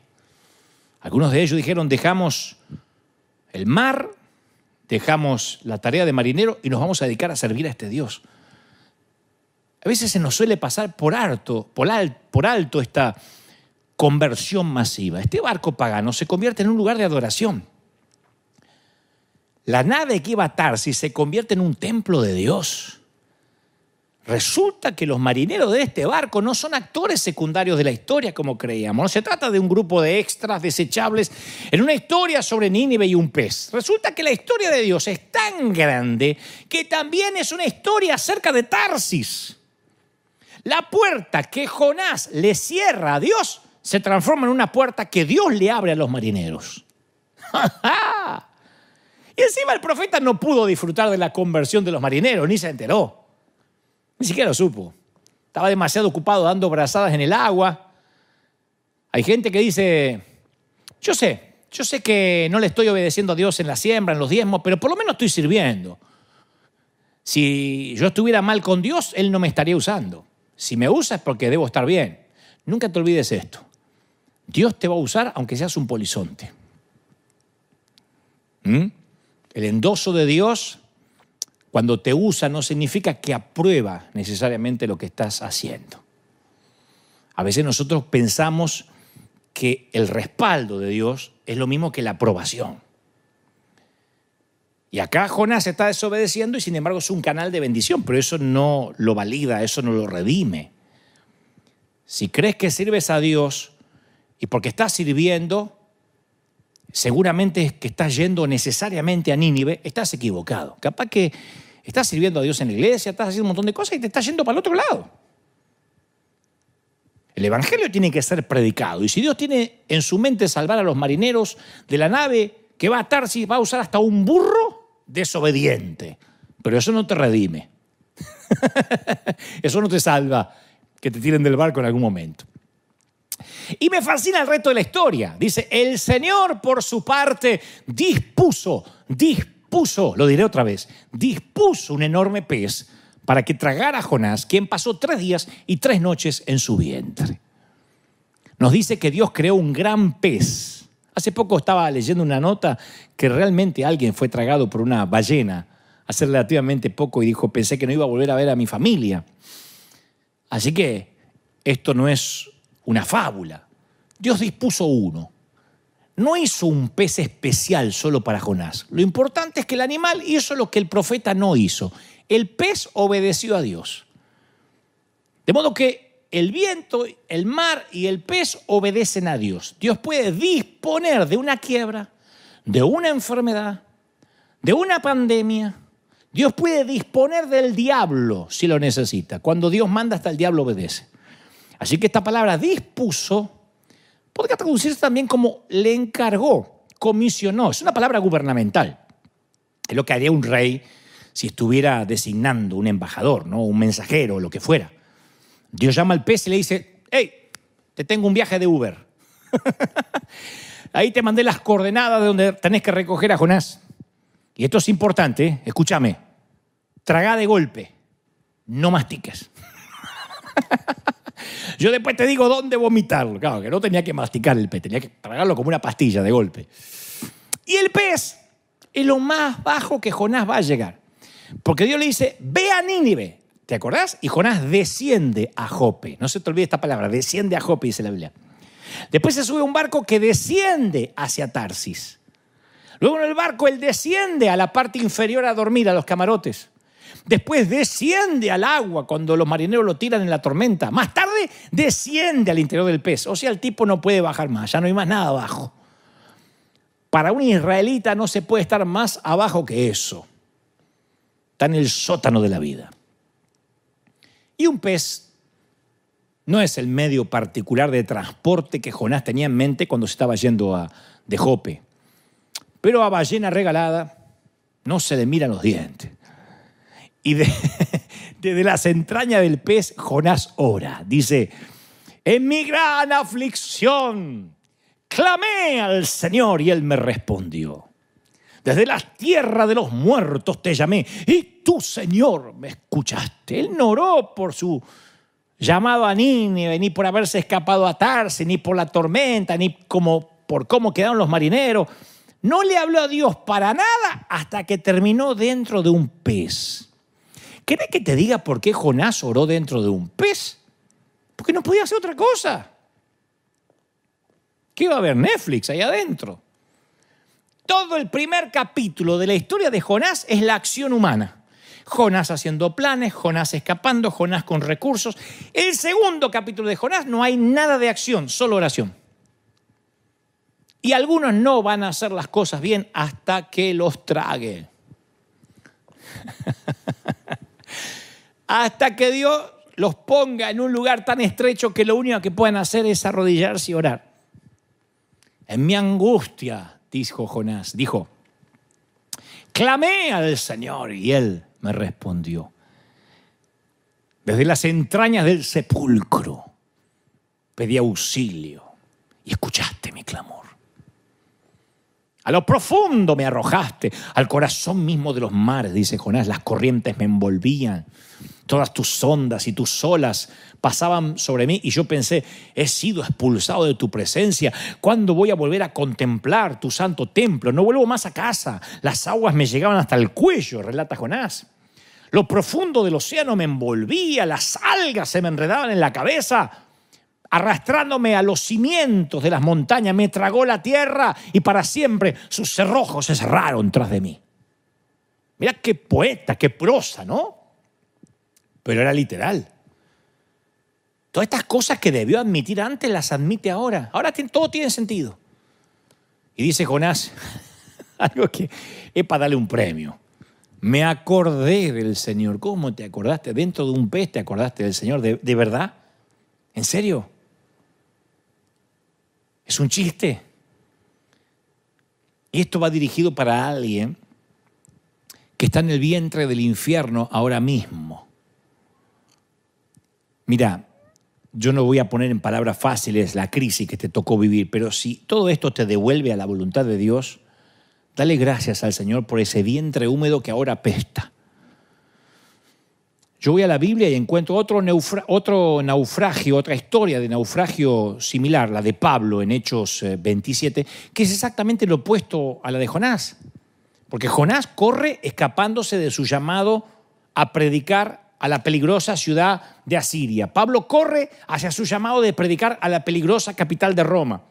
Algunos de ellos dijeron, dejamos el mar, dejamos la tarea de marinero y nos vamos a dedicar a servir a este Dios. A veces se nos suele pasar por alto esta conversión masiva. Este barco pagano se convierte en un lugar de adoración. La nave que iba a Tarsis se convierte en un templo de Dios. Resulta que los marineros de este barco no son actores secundarios de la historia como creíamos. No se trata de un grupo de extras desechables en una historia sobre Nínive y un pez. Resulta que la historia de Dios es tan grande que también es una historia acerca de Tarsis. La puerta que Jonás le cierra a Dios se transforma en una puerta que Dios le abre a los marineros. Y encima el profeta no pudo disfrutar de la conversión de los marineros, ni se enteró. Ni siquiera lo supo. Estaba demasiado ocupado dando brazadas en el agua. Hay gente que dice, yo sé que no le estoy obedeciendo a Dios en la siembra, en los diezmos, pero por lo menos estoy sirviendo. Si yo estuviera mal con Dios, Él no me estaría usando. Si me usa es porque debo estar bien. Nunca te olvides esto. Dios te va a usar aunque seas un polizonte. El endoso de Dios, cuando te usa, no significa que aprueba necesariamente lo que estás haciendo. A veces nosotros pensamos que el respaldo de Dios es lo mismo que la aprobación. Y acá Jonás está desobedeciendo y sin embargo es un canal de bendición, pero eso no lo valida, eso no lo redime. Si crees que sirves a Dios y porque estás sirviendo, seguramente es que estás yendo necesariamente a Nínive, estás equivocado. Capaz que estás sirviendo a Dios en la iglesia, estás haciendo un montón de cosas y te estás yendo para el otro lado. El evangelio tiene que ser predicado. Y si Dios tiene en su mente salvar a los marineros de la nave que va a Tarsis, va a usar hasta un burro desobediente. Pero eso no te redime. Eso no te salva que te tiren del barco en algún momento. Y me fascina el resto de la historia. Dice, el Señor por su parte dispuso, lo diré otra vez, dispuso un enorme pez para que tragara a Jonás, quien pasó 3 días y 3 noches en su vientre. Nos dice que Dios creó un gran pez. Hace poco estaba leyendo una nota que realmente alguien fue tragado por una ballena hace relativamente poco y dijo, pensé que no iba a volver a ver a mi familia. Así que esto no es una fábula. Dios dispuso uno. No hizo un pez especial solo para Jonás. Lo importante es que el animal hizo lo que el profeta no hizo. El pez obedeció a Dios. De modo que el viento, el mar y el pez obedecen a Dios. Dios puede disponer de una quiebra, de una enfermedad, de una pandemia. Dios puede disponer del diablo si lo necesita. Cuando Dios manda, hasta el diablo obedece. Así que esta palabra dispuso podría traducirse también como le encargó, comisionó. Es una palabra gubernamental. Es lo que haría un rey si estuviera designando un embajador, ¿no? Un mensajero o lo que fuera. Dios llama al pez y le dice, hey, te tengo un viaje de Uber. Ahí te mandé las coordenadas de donde tenés que recoger a Jonás. Y esto es importante, ¿eh? Escúchame. Tragá de golpe, no mastiques. Yo después te digo dónde vomitarlo. Claro, que no tenía que masticar el pez, tenía que tragarlo como una pastilla de golpe. Y el pez es lo más bajo que Jonás va a llegar. Porque Dios le dice, ve a Nínive. ¿Te acordás? Y Jonás desciende a Jope. No se te olvide esta palabra, desciende a Jope, dice la Biblia. Después se sube a un barco que desciende hacia Tarsis. Luego en el barco él desciende a la parte inferior a dormir, a los camarotes. Después desciende al agua cuando los marineros lo tiran en la tormenta. Más tarde desciende al interior del pez. O sea, el tipo no puede bajar más, ya no hay más nada abajo. Para un israelita no se puede estar más abajo que eso. Está en el sótano de la vida. Y un pez no es el medio particular de transporte que Jonás tenía en mente cuando se estaba yendo de Jope. Pero a ballena regalada no se le miran los dientes. Y desde las entrañas del pez, Jonás ora. Dice, en mi gran aflicción, clamé al Señor y Él me respondió. Desde las tierras de los muertos te llamé y tú, Señor, me escuchaste. Él no oró por su llamado a Nínive, ni por haberse escapado a Tarsis, ni por la tormenta, ni por cómo quedaron los marineros. No le habló a Dios para nada hasta que terminó dentro de un pez. ¿Querés que te diga por qué Jonás oró dentro de un pez? Porque no podía hacer otra cosa. ¿Qué iba a ver Netflix ahí adentro? Todo el primer capítulo de la historia de Jonás es la acción humana. Jonás haciendo planes, Jonás escapando, Jonás con recursos. El segundo capítulo de Jonás no hay nada de acción, solo oración. Y algunos no van a hacer las cosas bien hasta que los trague. Hasta que Dios los ponga en un lugar tan estrecho que lo único que pueden hacer es arrodillarse y orar. En mi angustia, dijo Jonás, clamé al Señor y Él me respondió. Desde las entrañas del sepulcro pedí auxilio y escuchaste mi clamor. A lo profundo me arrojaste, al corazón mismo de los mares, dice Jonás, las corrientes me envolvían. Todas tus ondas y tus olas pasaban sobre mí y yo pensé, he sido expulsado de tu presencia. ¿Cuándo voy a volver a contemplar tu santo templo? No vuelvo más a casa. Las aguas me llegaban hasta el cuello, relata Jonás. Lo profundo del océano me envolvía, las algas se me enredaban en la cabeza, arrastrándome a los cimientos de las montañas. Me tragó la tierra y para siempre sus cerrojos se cerraron tras de mí. Mirá qué poeta, qué prosa, ¿no? Pero era literal. Todas estas cosas que debió admitir antes las admite ahora. Ahora todo tiene sentido. Y dice Jonás, algo que es para darle un premio. Me acordé del Señor. ¿Cómo te acordaste? Dentro de un pez te acordaste del Señor. ¿De verdad? ¿En serio? ¿Es un chiste? Y esto va dirigido para alguien que está en el vientre del infierno ahora mismo. Mira, yo no voy a poner en palabras fáciles la crisis que te tocó vivir, pero si todo esto te devuelve a la voluntad de Dios, dale gracias al Señor por ese vientre húmedo que ahora apesta. Yo voy a la Biblia y encuentro otro naufragio, otra historia de naufragio similar, la de Pablo en Hechos 27, que es exactamente lo opuesto a la de Jonás. Porque Jonás corre escapándose de su llamado a predicar a la peligrosa ciudad de Asiria. Pablo corre hacia su llamado de predicar a la peligrosa capital de Roma.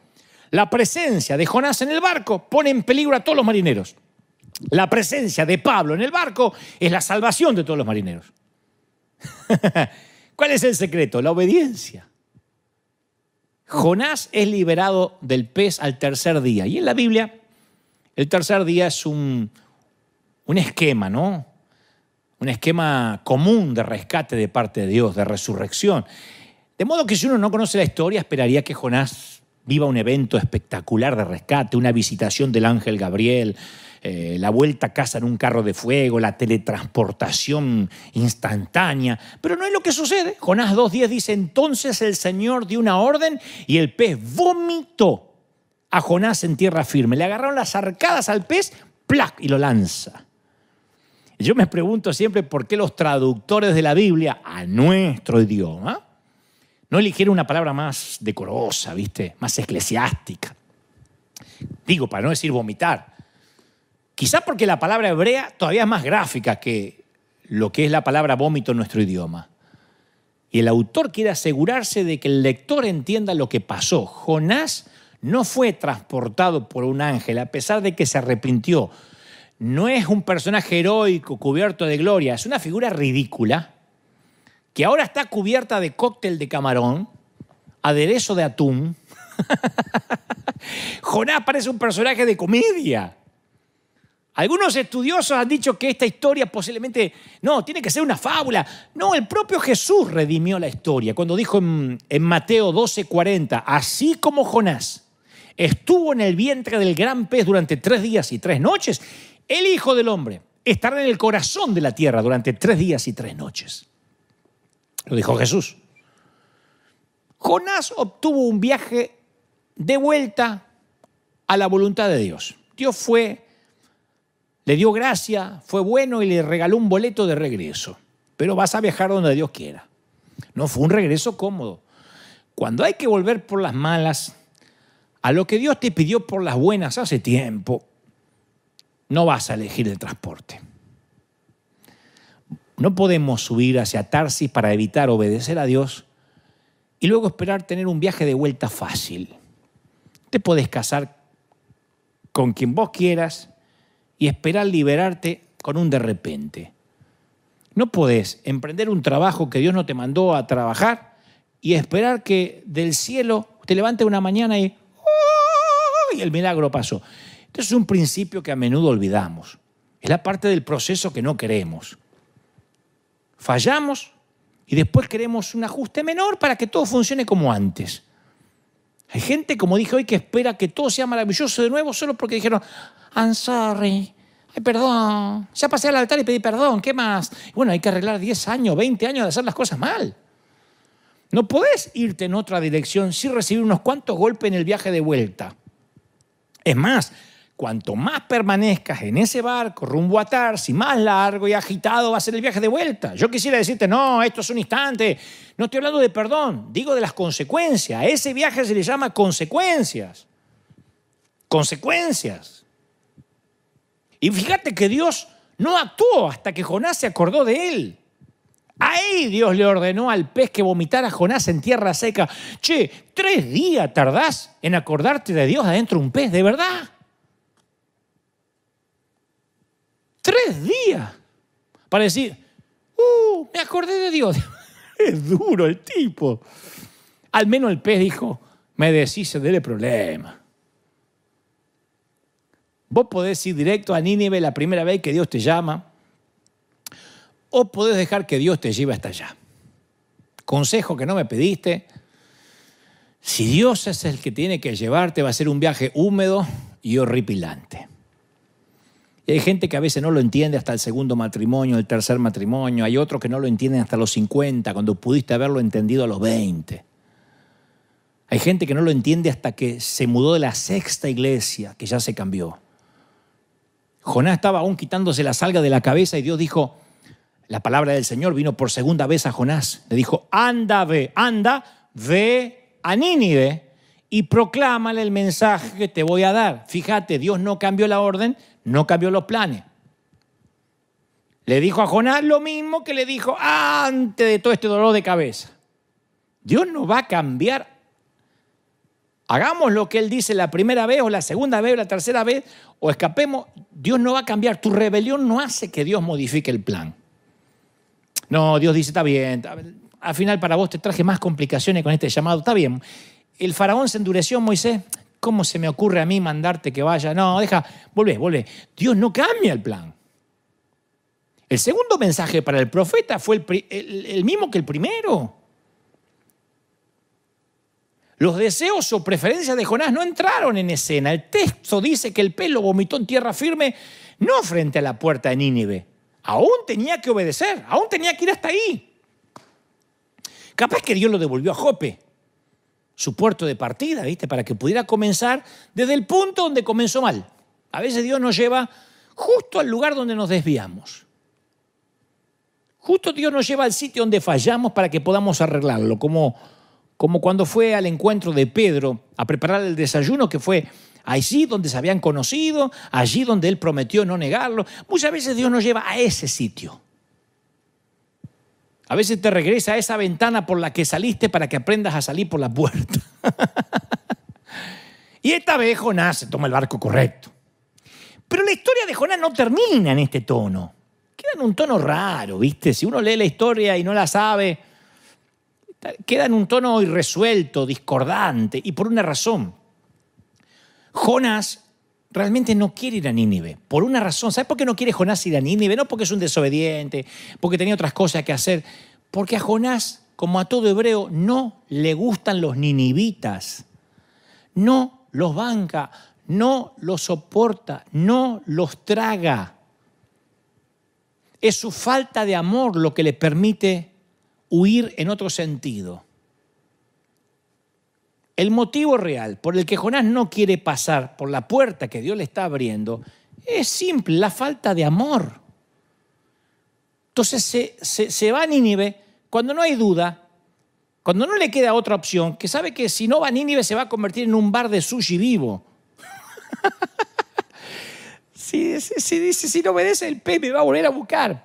La presencia de Jonás en el barco pone en peligro a todos los marineros. La presencia de Pablo en el barco es la salvación de todos los marineros. ¿Cuál es el secreto? La obediencia. Jonás es liberado del pez al tercer día. Y en la Biblia, el tercer día es un esquema, ¿no? Un esquema común de rescate de parte de Dios, de resurrección. De modo que si uno no conoce la historia, esperaría que Jonás viva un evento espectacular de rescate, una visitación del ángel Gabriel, la vuelta a casa en un carro de fuego, la teletransportación instantánea. Pero no es lo que sucede. Jonás 2:10 dice, entonces el Señor dio una orden y el pez vomitó a Jonás en tierra firme. Le agarraron las arcadas al pez, ¡plac!, y lo lanza. Yo me pregunto siempre por qué los traductores de la Biblia a nuestro idioma no eligieron una palabra más decorosa, ¿viste? Más eclesiástica. Digo, para no decir vomitar. Quizá porque la palabra hebrea todavía es más gráfica que lo que es la palabra vómito en nuestro idioma. Y el autor quiere asegurarse de que el lector entienda lo que pasó. Jonás no fue transportado por un ángel, a pesar de que se arrepintió. No es un personaje heroico cubierto de gloria, es una figura ridícula que ahora está cubierta de cóctel de camarón, aderezo de atún. Jonás parece un personaje de comedia. Algunos estudiosos han dicho que esta historia posiblemente, no, tiene que ser una fábula. No, el propio Jesús redimió la historia cuando dijo en Mateo 12:40, así como Jonás estuvo en el vientre del gran pez durante 3 días y 3 noches, el Hijo del Hombre estará en el corazón de la tierra durante 3 días y 3 noches. Lo dijo Jesús. Jonás obtuvo un viaje de vuelta a la voluntad de Dios. Dios le dio gracia, fue bueno y le regaló un boleto de regreso. Pero vas a viajar donde Dios quiera. No fue un regreso cómodo. Cuando hay que volver por las malas, a lo que Dios te pidió por las buenas hace tiempo, no vas a elegir el transporte. No podemos subir hacia Tarsis para evitar obedecer a Dios y luego esperar tener un viaje de vuelta fácil. Te podés casar con quien vos quieras y esperar liberarte con un de repente. No podés emprender un trabajo que Dios no te mandó a trabajar y esperar que del cielo te levante una mañana y el milagro pasó. Este es un principio que a menudo olvidamos. Es la parte del proceso que no queremos. Fallamos y después queremos un ajuste menor para que todo funcione como antes. Hay gente, como dije hoy, que espera que todo sea maravilloso de nuevo solo porque dijeron, I'm sorry, ay, perdón, ya pasé al altar y pedí perdón, ¿qué más? Bueno, hay que arreglar 10 años, 20 años de hacer las cosas mal. No podés irte en otra dirección sin recibir unos cuantos golpes en el viaje de vuelta. Es más, cuanto más permanezcas en ese barco rumbo a Tarsis, más largo y agitado va a ser el viaje de vuelta. Yo quisiera decirte, no, esto es un instante. No estoy hablando de perdón, digo de las consecuencias. A ese viaje se le llama consecuencias. Consecuencias. Y fíjate que Dios no actuó hasta que Jonás se acordó de él. Ahí Dios le ordenó al pez que vomitara a Jonás en tierra seca. Che, 3 días tardás en acordarte de Dios adentro de un pez, ¿de verdad? 3 días para decir, me acordé de Dios. Es duro el tipo. Al menos el pez dijo, me deshice del problema. Vos podés ir directo a Nínive la primera vez que Dios te llama, o podés dejar que Dios te lleve hasta allá. Consejo que no me pediste. Si Dios es el que tiene que llevarte, va a ser un viaje húmedo y horripilante. Y hay gente que a veces no lo entiende hasta el segundo matrimonio, el tercer matrimonio. Hay otros que no lo entienden hasta los 50, cuando pudiste haberlo entendido a los 20. Hay gente que no lo entiende hasta que se mudó de la 6ª iglesia, que ya se cambió. Jonás estaba aún quitándose la salga de la cabeza y Dios dijo, la palabra del Señor vino por segunda vez a Jonás. Le dijo, anda, ve a Nínive y proclámale el mensaje que te voy a dar. Fíjate, Dios no cambió la orden, no cambió los planes. Le dijo a Jonás lo mismo que le dijo antes de todo este dolor de cabeza. Dios no va a cambiar. Hagamos lo que Él dice la primera vez o la segunda vez o la tercera vez o escapemos. Dios no va a cambiar. Tu rebelión no hace que Dios modifique el plan. No, Dios dice, está bien. Al final para vos te traje más complicaciones con este llamado. Está bien. El faraón se endureció, Moisés. ¿Cómo se me ocurre a mí mandarte que vaya? No, volvé. Dios no cambia el plan. El segundo mensaje para el profeta fue el mismo que el primero. Los deseos o preferencias de Jonás no entraron en escena. El texto dice que el pez lo vomitó en tierra firme, no frente a la puerta de Nínive. Aún tenía que obedecer, aún tenía que ir hasta ahí. Capaz que Dios lo devolvió a Jope, su puerto de partida, ¿viste? Para que pudiera comenzar desde el punto donde comenzó mal. A veces Dios nos lleva justo al lugar donde nos desviamos. Justo Dios nos lleva al sitio donde fallamos para que podamos arreglarlo, como cuando fue al encuentro de Pedro a preparar el desayuno, que fue allí donde se habían conocido, allí donde él prometió no negarlo. Muchas veces Dios nos lleva a ese sitio. A veces te regresa a esa ventana por la que saliste para que aprendas a salir por la puerta. Y esta vez Jonás se toma el barco correcto. Pero la historia de Jonás no termina en este tono. Queda en un tono raro, ¿viste? Si uno lee la historia y no la sabe, queda en un tono irresuelto, discordante, y por una razón. Jonás realmente no quiere ir a Nínive, por una razón. ¿Sabes por qué no quiere Jonás ir a Nínive? No porque es un desobediente, porque tenía otras cosas que hacer. Porque a Jonás, como a todo hebreo, no le gustan los ninivitas. No los banca, no los soporta, no los traga. Es su falta de amor lo que le permite huir en otro sentido. El motivo real por el que Jonás no quiere pasar por la puerta que Dios le está abriendo es simple, la falta de amor. Entonces se va a Nínive cuando no hay duda, cuando no le queda otra opción, que sabe que si no va a Nínive se va a convertir en un bar de sushi vivo. Si no obedece, el pez me va a volver a buscar.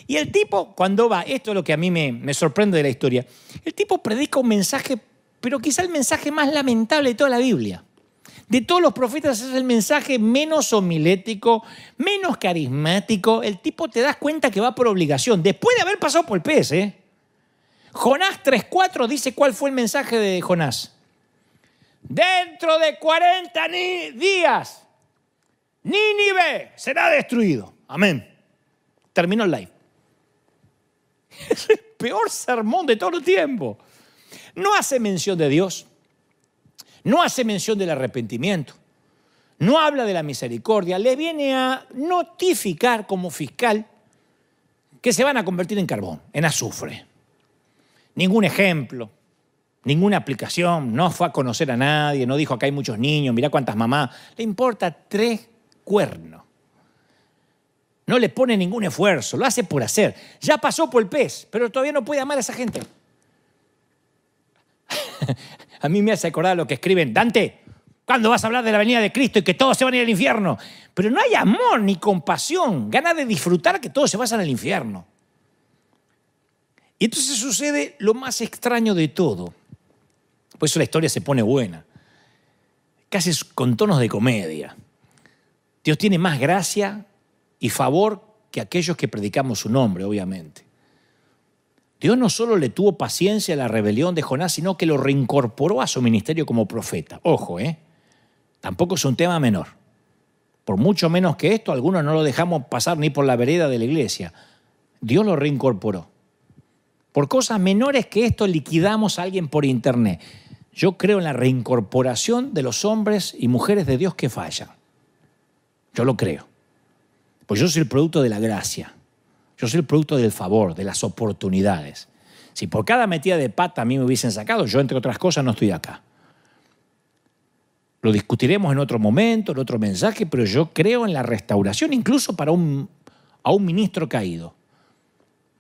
Y el tipo, cuando va, esto es lo que a mí me sorprende de la historia, el tipo predica un mensaje, pero quizá el mensaje más lamentable de toda la Biblia. De todos los profetas es el mensaje menos homilético, menos carismático. El tipo te das cuenta que va por obligación, después de haber pasado por el pez, Jonás 3:4 dice cuál fue el mensaje de Jonás. Dentro de 40 días, Nínive será destruido. Amén. Terminó el live. Es el peor sermón de todo el tiempo. No hace mención de Dios. No hace mención del arrepentimiento. No habla de la misericordia. Le viene a notificar como fiscal que se van a convertir en carbón, en azufre. Ningún ejemplo, ninguna aplicación, no fue a conocer a nadie, no dijo acá hay muchos niños, mirá cuántas mamás. Le importa 3 cuernos. No le pone ningún esfuerzo, lo hace por hacer. Ya pasó por el pez, pero todavía no puede amar a esa gente. A mí me hace acordar lo que escriben, Dante, ¿cuándo vas a hablar de la venida de Cristo y que todos se van a ir al infierno? Pero no hay amor ni compasión, ganas de disfrutar que todos se vayan al infierno. Y entonces sucede lo más extraño de todo. Por eso la historia se pone buena. Casi con tonos de comedia. Dios tiene más gracia y favor que aquellos que predicamos su nombre, obviamente. Dios no solo le tuvo paciencia a la rebelión de Jonás, sino que lo reincorporó a su ministerio como profeta. Ojo, tampoco es un tema menor. Por mucho menos que esto, algunos no lo dejamos pasar ni por la vereda de la iglesia. Dios lo reincorporó. Por cosas menores que esto liquidamos a alguien por internet. Yo creo en la reincorporación de los hombres y mujeres de Dios que fallan. Yo lo creo. Pues yo soy el producto de la gracia. Yo soy el producto del favor, de las oportunidades. Si por cada metida de pata a mí me hubiesen sacado, yo, entre otras cosas, no estoy acá. Lo discutiremos en otro momento, en otro mensaje, pero yo creo en la restauración, incluso para a un ministro caído.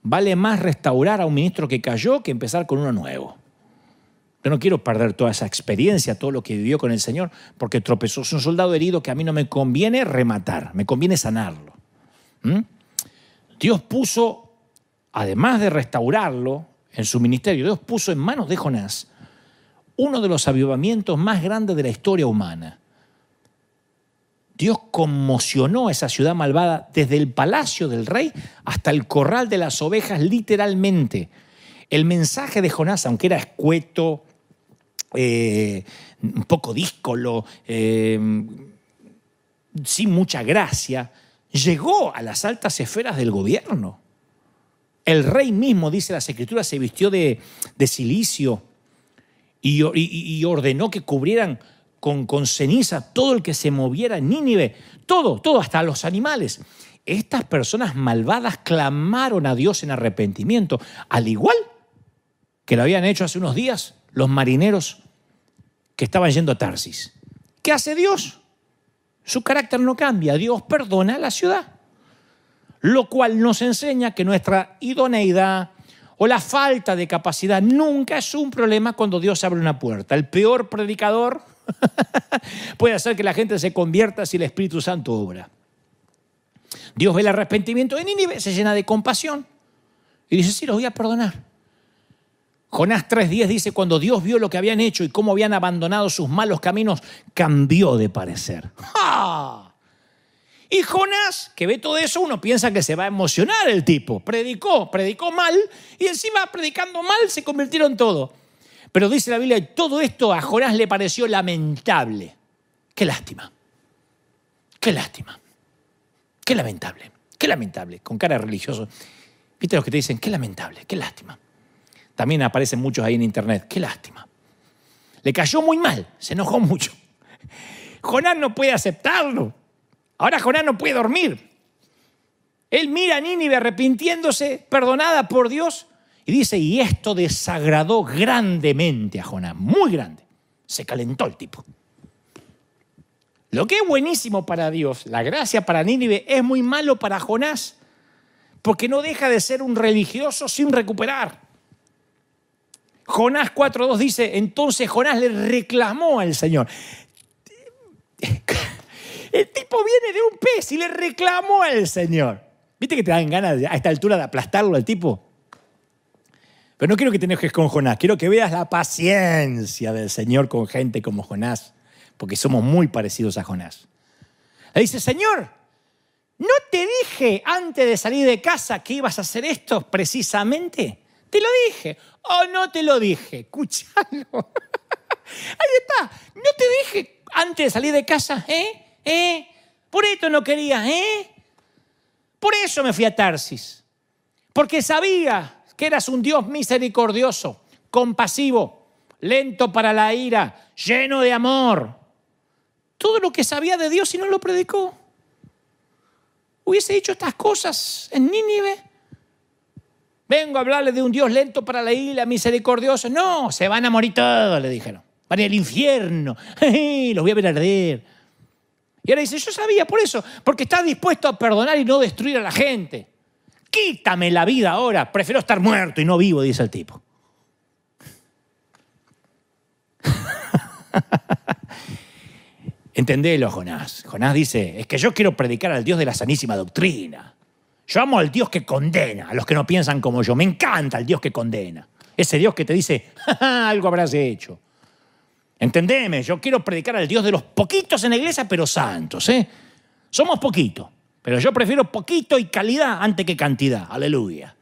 Vale más restaurar a un ministro que cayó que empezar con uno nuevo. Yo no quiero perder toda esa experiencia, todo lo que vivió con el Señor, porque tropezó. Es un soldado herido que a mí no me conviene rematar, me conviene sanarlo. Dios puso, además de restaurarlo en su ministerio, Dios puso en manos de Jonás uno de los avivamientos más grandes de la historia humana. Dios conmocionó a esa ciudad malvada desde el palacio del rey hasta el corral de las ovejas, literalmente. El mensaje de Jonás, aunque era escueto, un poco díscolo, sin mucha gracia, llegó a las altas esferas del gobierno. El rey mismo, dice las Escrituras, se vistió de cilicio y ordenó que cubrieran con ceniza todo el que se moviera en Nínive, todo, hasta los animales. Estas personas malvadas clamaron a Dios en arrepentimiento, al igual que lo habían hecho hace unos días los marineros que estaban yendo a Tarsis. ¿Qué hace Dios? Su carácter no cambia, Dios perdona a la ciudad, lo cual nos enseña que nuestra idoneidad o la falta de capacidad nunca es un problema cuando Dios abre una puerta. El peor predicador puede hacer que la gente se convierta si el Espíritu Santo obra. Dios ve el arrepentimiento de Nínive, se llena de compasión Y dice, sí, los voy a perdonar. Jonás 3:10 dice, cuando Dios vio lo que habían hecho y cómo habían abandonado sus malos caminos, cambió de parecer. ¡Ja! Y Jonás, que ve todo eso, uno piensa que se va a emocionar el tipo. Predicó mal y encima predicando mal se convirtieron todo. Pero dice la Biblia, todo esto a Jonás le pareció lamentable. Qué lástima. Qué lástima. Qué lamentable. Qué lamentable. Con cara religioso. ¿Viste los que te dicen, qué lamentable, qué lástima? También aparecen muchos ahí en internet. Qué lástima. Le cayó muy mal, se enojó mucho. Jonás no puede aceptarlo. Ahora Jonás no puede dormir. Él mira a Nínive arrepintiéndose, perdonada por Dios, y dice, y esto desagradó grandemente a Jonás, muy grande. Se calentó el tipo. Lo que es buenísimo para Dios, la gracia para Nínive, es muy malo para Jonás, porque no deja de ser un religioso sin recuperar. Jonás 4:2 dice, entonces Jonás le reclamó al Señor. El tipo viene de un pez y le reclamó al Señor. ¿Viste que te dan ganas a esta altura de aplastarlo al tipo? Pero no quiero que te enojes con Jonás, quiero que veas la paciencia del Señor con gente como Jonás, porque somos muy parecidos a Jonás. Le dice, Señor, ¿no te dije antes de salir de casa que ibas a hacer esto precisamente? Te lo dije. ¿O no te lo dije? Escúchalo. Ahí está. ¿No te dije antes de salir de casa? Por esto no querías, Por eso me fui a Tarsis. Porque sabía que eras un Dios misericordioso, compasivo, lento para la ira, lleno de amor. Todo lo que sabía de Dios y no lo predicó. Hubiese dicho estas cosas en Nínive. Vengo a hablarle de un Dios lento para la ira, misericordioso. No, se van a morir todos, le dijeron. Van al infierno. Los voy a ver arder. Y ahora dice, yo sabía por eso, porque está dispuesto a perdonar y no destruir a la gente. Quítame la vida ahora, prefiero estar muerto y no vivo, dice el tipo. Entendelo, Jonás. Jonás dice, es que yo quiero predicar al Dios de la sanísima doctrina. Yo amo al Dios que condena, a los que no piensan como yo. Me encanta el Dios que condena. Ese Dios que te dice, algo habrás hecho. Entendeme, yo quiero predicar al Dios de los poquitos en la iglesia, pero santos, Somos poquitos, pero yo prefiero poquito y calidad antes que cantidad. Aleluya.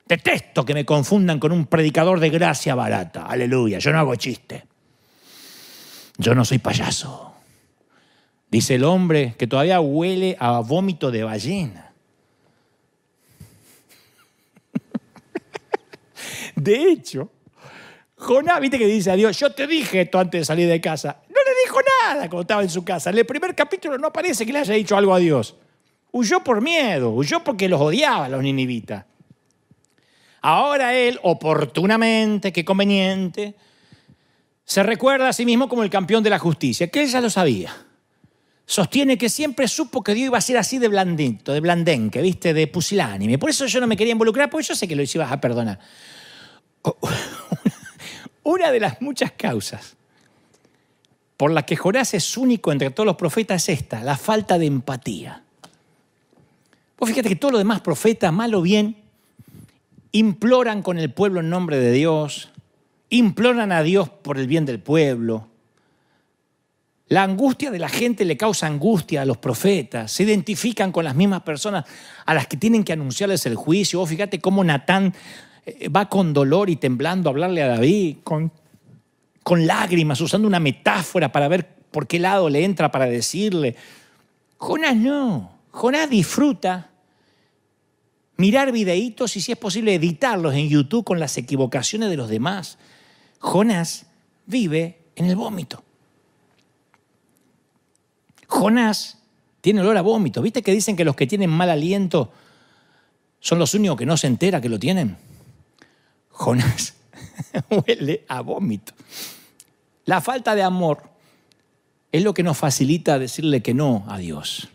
Detesto que me confundan con un predicador de gracia barata. Aleluya, yo no hago chiste. Yo no soy payaso. Dice el hombre que todavía huele a vómito de ballena. De hecho, Jonás, viste que dice a Dios, yo te dije esto antes de salir de casa. No le dijo nada cuando estaba en su casa. En el primer capítulo no parece que le haya dicho algo a Dios. Huyó por miedo, huyó porque los odiaba a los ninivitas. Ahora él, oportunamente, qué conveniente, se recuerda a sí mismo como el campeón de la justicia, que él ya lo sabía. Sostiene que siempre supo que Dios iba a ser así de blandito, de blandenque, ¿viste? De pusilánime. Por eso yo no me quería involucrar, porque yo sé que lo ibas a perdonar. Una de las muchas causas por las que Jonás es único entre todos los profetas es esta, la falta de empatía. Vos fíjate que todos los demás profetas, mal o bien, imploran con el pueblo en nombre de Dios, imploran a Dios por el bien del pueblo. La angustia de la gente le causa angustia a los profetas, se identifican con las mismas personas a las que tienen que anunciarles el juicio. Vos fíjate cómo Natán va con dolor y temblando a hablarle a David, con lágrimas, usando una metáfora para ver por qué lado le entra para decirle. Jonás no. Jonás disfruta mirar videitos y, si es posible, editarlos en YouTube con las equivocaciones de los demás. Jonás vive en el vómito. Jonás tiene olor a vómito. ¿Viste que dicen que los que tienen mal aliento son los únicos que no se enteran que lo tienen? Jonás huele a vómito. La falta de amor es lo que nos facilita decirle que no a Dios.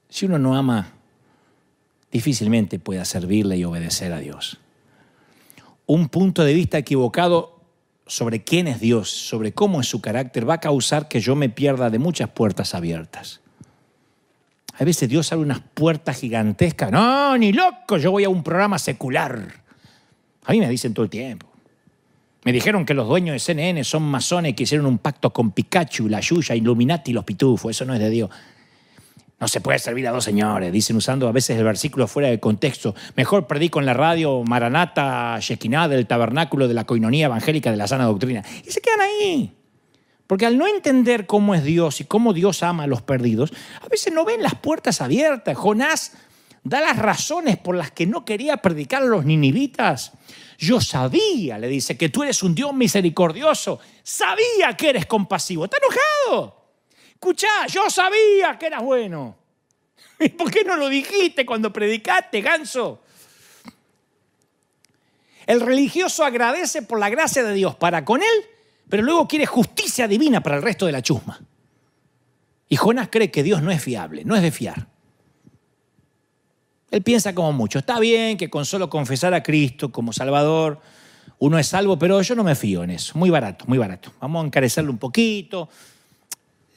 Si uno no ama, difícilmente pueda servirle y obedecer a Dios. Un punto de vista equivocado sobre quién es Dios, sobre cómo es su carácter, va a causar que yo me pierda de muchas puertas abiertas. A veces Dios abre unas puertas gigantescas. No, ni loco, yo voy a un programa secular. A mí me dicen todo el tiempo. Me dijeron que los dueños de CNN son masones que hicieron un pacto con Pikachu, la Yuya, Illuminati y los pitufos. Eso no es de Dios. No se puede servir a dos señores, dicen usando a veces el versículo fuera de contexto. Mejor predico en la radio Maranata, Shekinah del tabernáculo de la coinonía evangélica de la sana doctrina. Y se quedan ahí. Porque al no entender cómo es Dios y cómo Dios ama a los perdidos, a veces no ven las puertas abiertas. Jonás da las razones por las que no quería predicar a los ninivitas. Yo sabía, le dice, que tú eres un Dios misericordioso. Sabía que eres compasivo. Está enojado. Escuchá, yo sabía que eras bueno. ¿Y por qué no lo dijiste cuando predicaste, ganso? El religioso agradece por la gracia de Dios para con él, pero luego quiere justicia divina para el resto de la chusma. Y Jonás cree que Dios no es fiable, no es de fiar. Él piensa como mucho. Está bien que con solo confesar a Cristo como Salvador uno es salvo, pero yo no me fío en eso. Muy barato, muy barato. Vamos a encarecerlo un poquito.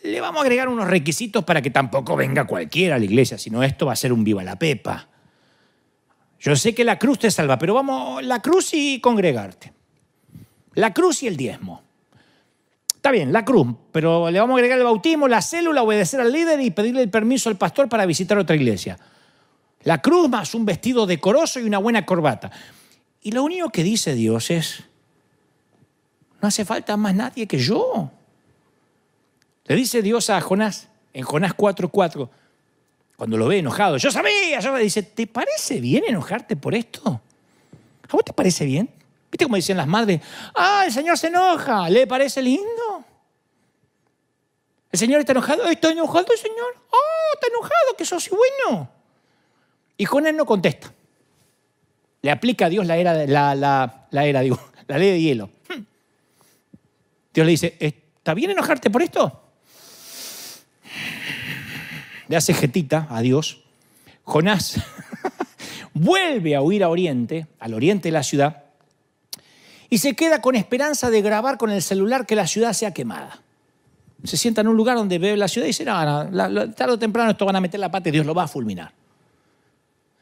Le vamos a agregar unos requisitos para que tampoco venga cualquiera a la iglesia, sino esto va a ser un viva la pepa. Yo sé que la cruz te salva, pero vamos, la cruz y congregarte. La cruz y el diezmo. Está bien, la cruz, pero le vamos a agregar el bautismo, la célula, obedecer al líder y pedirle el permiso al pastor para visitar otra iglesia. La cruz más un vestido decoroso y una buena corbata. Y lo único que dice Dios es, no hace falta más nadie que yo. Le dice Dios a Jonás, en Jonás 4:4, cuando lo ve enojado, yo sabía, dice, ¿te parece bien enojarte por esto? ¿A vos te parece bien? ¿Viste cómo decían las madres? Ah, el Señor se enoja, ¿le parece lindo? ¿El Señor está enojado? ¿Está enojado el Señor? Oh, está enojado, que sos bueno. Y Jonás no contesta. Le aplica a Dios la ley de hielo. Dios le dice, ¿está bien enojarte por esto? Le hace jetita a Dios. Jonás vuelve a huir a oriente, al oriente de la ciudad, y se queda con esperanza de grabar con el celular que la ciudad sea quemada. Se sienta en un lugar donde ve la ciudad y dice, no, tarde o temprano esto van a meter la pata y Dios lo va a fulminar.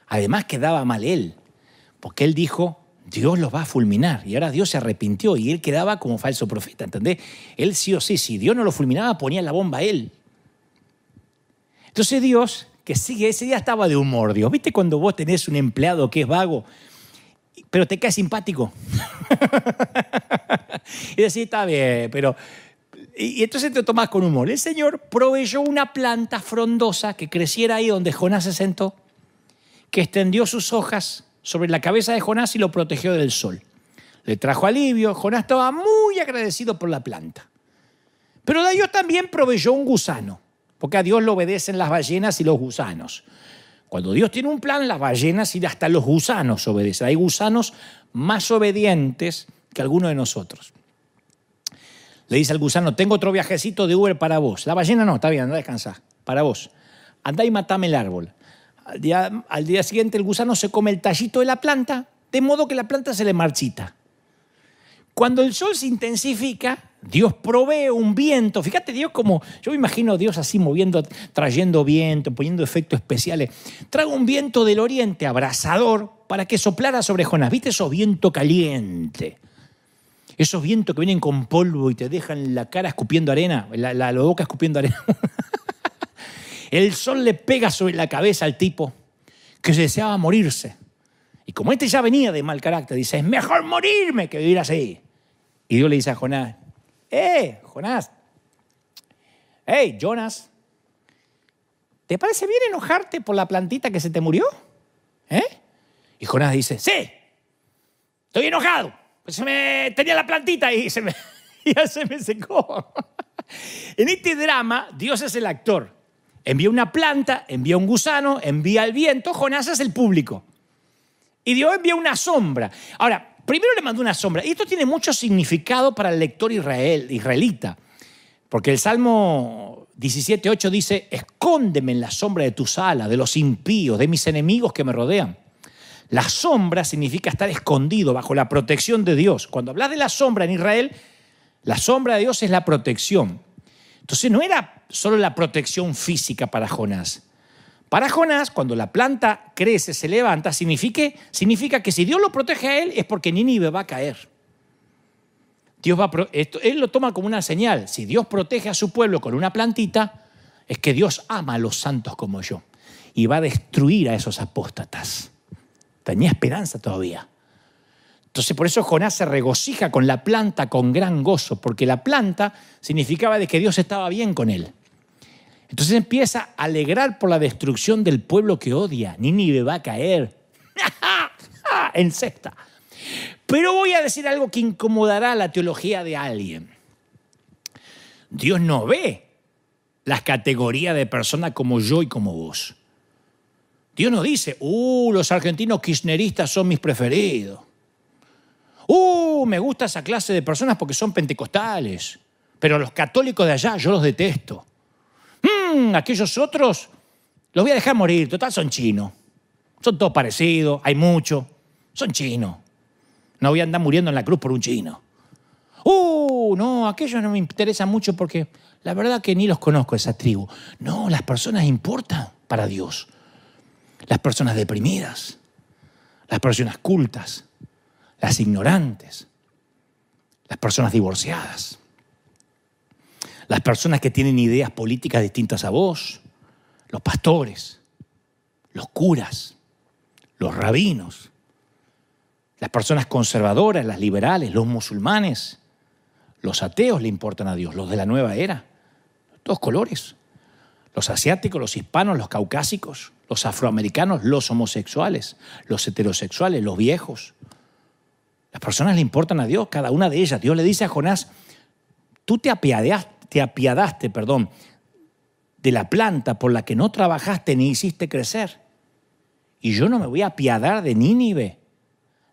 Además quedaba mal él, porque él dijo, Dios los va a fulminar. Y ahora Dios se arrepintió y él quedaba como falso profeta, ¿entendés? Él sí o sí, si Dios no lo fulminaba, ponía la bomba a él. Entonces Dios, que sigue, ese día estaba de humor, Dios. ¿Viste cuando vos tenés un empleado que es vago, pero te cae simpático? Y decís, está bien, pero... Y entonces te tomás con humor. El Señor proveyó una planta frondosa que creciera ahí donde Jonás se sentó, que extendió sus hojas sobre la cabeza de Jonás y lo protegió del sol. Le trajo alivio. Jonás estaba muy agradecido por la planta. Pero Dios también proveyó un gusano, porque a Dios le obedecen las ballenas y los gusanos. Cuando Dios tiene un plan, las ballenas y hasta los gusanos obedecen. Hay gusanos más obedientes que algunos de nosotros. Le dice al gusano, tengo otro viajecito de Uber para vos. La ballena no, está bien, anda a descansar, para vos. Andá y matame el árbol. Al día siguiente el gusano se come el tallito de la planta, de modo que la planta se le marchita. Cuando el sol se intensifica, Dios provee un viento. Fíjate Dios como, yo me imagino a Dios así moviendo, trayendo viento, poniendo efectos especiales. Trae un viento del oriente abrasador para que soplara sobre Jonás. ¿Viste esos vientos calientes? Esos vientos que vienen con polvo y te dejan la cara escupiendo arena, la boca escupiendo arena. El sol le pega sobre la cabeza al tipo que se deseaba morirse. Y como este ya venía de mal carácter, dice, es mejor morirme que vivir así. Y Dios le dice a Jonás, Jonás, Jonas, ¿te parece bien enojarte por la plantita que se te murió? Y Jonás dice, sí, estoy enojado. Pues tenía la plantita y ya se me secó. En este drama, Dios es el actor. Envía una planta, envía un gusano, envía el viento, Jonás es el público. Y Dios envía una sombra. Ahora, primero le mandó una sombra. Y esto tiene mucho significado para el lector israelita. Porque el Salmo 17:8 dice, escóndeme en la sombra de tus alas, de los impíos, de mis enemigos que me rodean. La sombra significa estar escondido bajo la protección de Dios. Cuando hablas de la sombra en Israel, la sombra de Dios es la protección. Entonces no era solo la protección física para Jonás. Para Jonás, cuando la planta crece, se levanta, significa que si Dios lo protege a él es porque Nínive va a caer. Él lo toma como una señal. Si Dios protege a su pueblo con una plantita, es que Dios ama a los santos como yo y va a destruir a esos apóstatas. Tenía esperanza todavía. Entonces por eso Jonás se regocija con la planta con gran gozo, porque la planta significaba de que Dios estaba bien con él. Entonces empieza a alegrar por la destrucción del pueblo que odia. Nínive va a caer en sexta. Pero voy a decir algo que incomodará la teología de alguien. Dios no ve las categorías de personas como yo y como vos. Dios no dice, los argentinos kirchneristas son mis preferidos. Me gusta esa clase de personas porque son pentecostales. Pero los católicos de allá yo los detesto. Aquellos otros los voy a dejar morir, total son chinos. Son todos parecidos, hay muchos, son chinos. No voy a andar muriendo en la cruz por un chino. No, aquellos no me interesan mucho porque la verdad que ni los conozco, esa tribu. No, las personas importan para Dios. Las personas deprimidas, las personas cultas, las ignorantes, las personas divorciadas. Las personas que tienen ideas políticas distintas a vos, los pastores, los curas, los rabinos, las personas conservadoras, las liberales, los musulmanes, los ateos le importan a Dios, los de la nueva era, todos colores, los asiáticos, los hispanos, los caucásicos, los afroamericanos, los homosexuales, los heterosexuales, los viejos. Las personas le importan a Dios, cada una de ellas. Dios le dice a Jonás, tú te apiadaste de la planta por la que no trabajaste ni hiciste crecer. Y yo no me voy a apiadar de Nínive,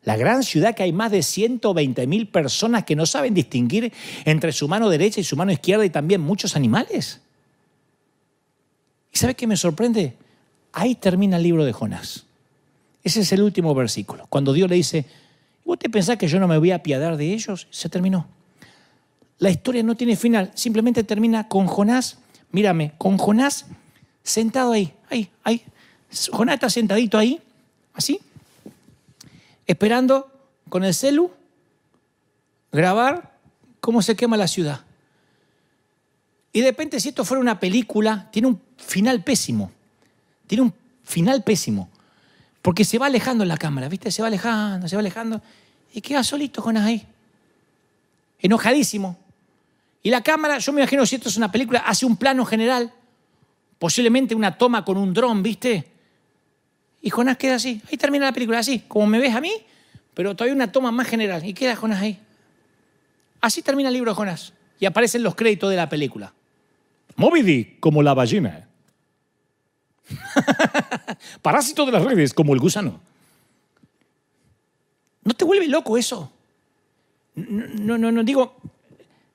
la gran ciudad que hay más de 120,000 personas que no saben distinguir entre su mano derecha y su mano izquierda y también muchos animales. ¿Y sabe qué me sorprende? Ahí termina el libro de Jonás. Ese es el último versículo. Cuando Dios le dice, ¿vos te pensás que yo no me voy a apiadar de ellos? Se terminó. La historia no tiene final, simplemente termina con Jonás, mírame, con Jonás sentado ahí. Jonás está sentadito ahí, así, esperando con el celu grabar cómo se quema la ciudad. Y de repente, si esto fuera una película, tiene un final pésimo. Porque se va alejando la cámara, ¿viste? Se va alejando. Y queda solito Jonás ahí, enojadísimo. Y la cámara, yo me imagino si esto es una película, hace un plano general, posiblemente una toma con un dron, ¿viste? Y Jonás queda así. Ahí termina la película, así, como me ves a mí, pero todavía una toma más general. Y queda Jonás ahí. Así termina el libro de Jonás. Y aparecen los créditos de la película. Moby Dick, como la ballena. Parásito de las redes, como el gusano. ¿No te vuelve loco eso? No, digo,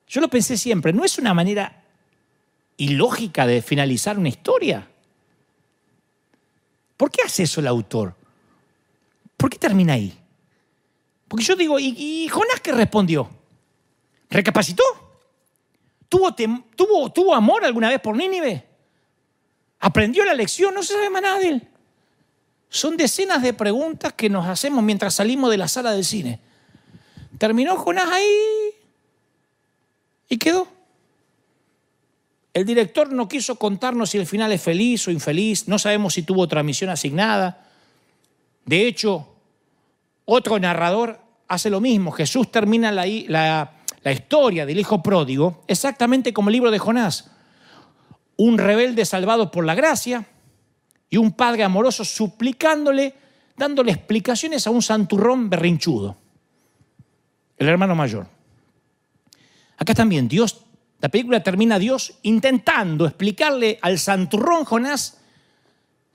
yo lo pensé siempre, ¿no es una manera ilógica de finalizar una historia? ¿Por qué hace eso el autor? ¿Por qué termina ahí? Porque yo digo, ¿y Jonás qué respondió? ¿Recapacitó? ¿Tuvo amor alguna vez por Nínive? ¿Aprendió la lección? No se sabe más nada de él. Son decenas de preguntas que nos hacemos mientras salimos de la sala del cine. Terminó Jonás ahí y quedó. El director no quiso contarnos si el final es feliz o infeliz. No sabemos si tuvo otra misión asignada. De hecho, otro narrador hace lo mismo. Jesús termina la historia del hijo pródigo exactamente como el libro de Jonás. Un rebelde salvado por la gracia y un padre amoroso suplicándole, dándole explicaciones a un santurrón berrinchudo, el hermano mayor. Acá también la película termina Dios intentando explicarle al santurrón Jonás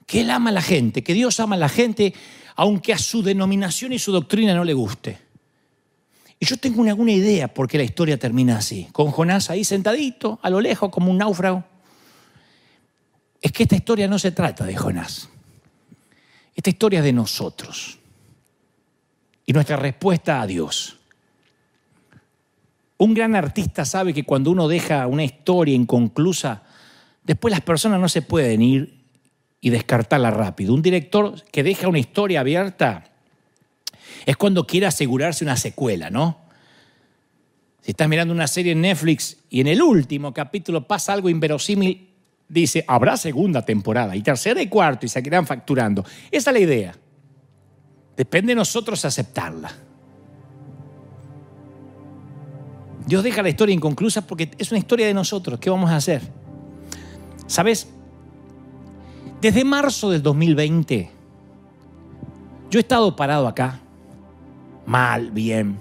que él ama a la gente, que Dios ama a la gente, aunque a su denominación y su doctrina no le guste. Y yo tengo alguna idea por qué la historia termina así, con Jonás ahí sentadito, a lo lejos, como un náufrago. Es que esta historia no se trata de Jonás. Esta historia es de nosotros y nuestra respuesta a Dios. Un gran artista sabe que cuando uno deja una historia inconclusa, después las personas no se pueden ir y descartarla rápido. Un director que deja una historia abierta es cuando quiere asegurarse una secuela, ¿no? Si estás mirando una serie en Netflix y en el último capítulo pasa algo inverosímil, dice, habrá segunda temporada y tercera y cuarta y seguirán facturando. Esa es la idea. Depende de nosotros aceptarla. Dios deja la historia inconclusa porque es una historia de nosotros. ¿Qué vamos a hacer? ¿Sabes? Desde marzo del 2020, yo he estado parado acá, mal, bien,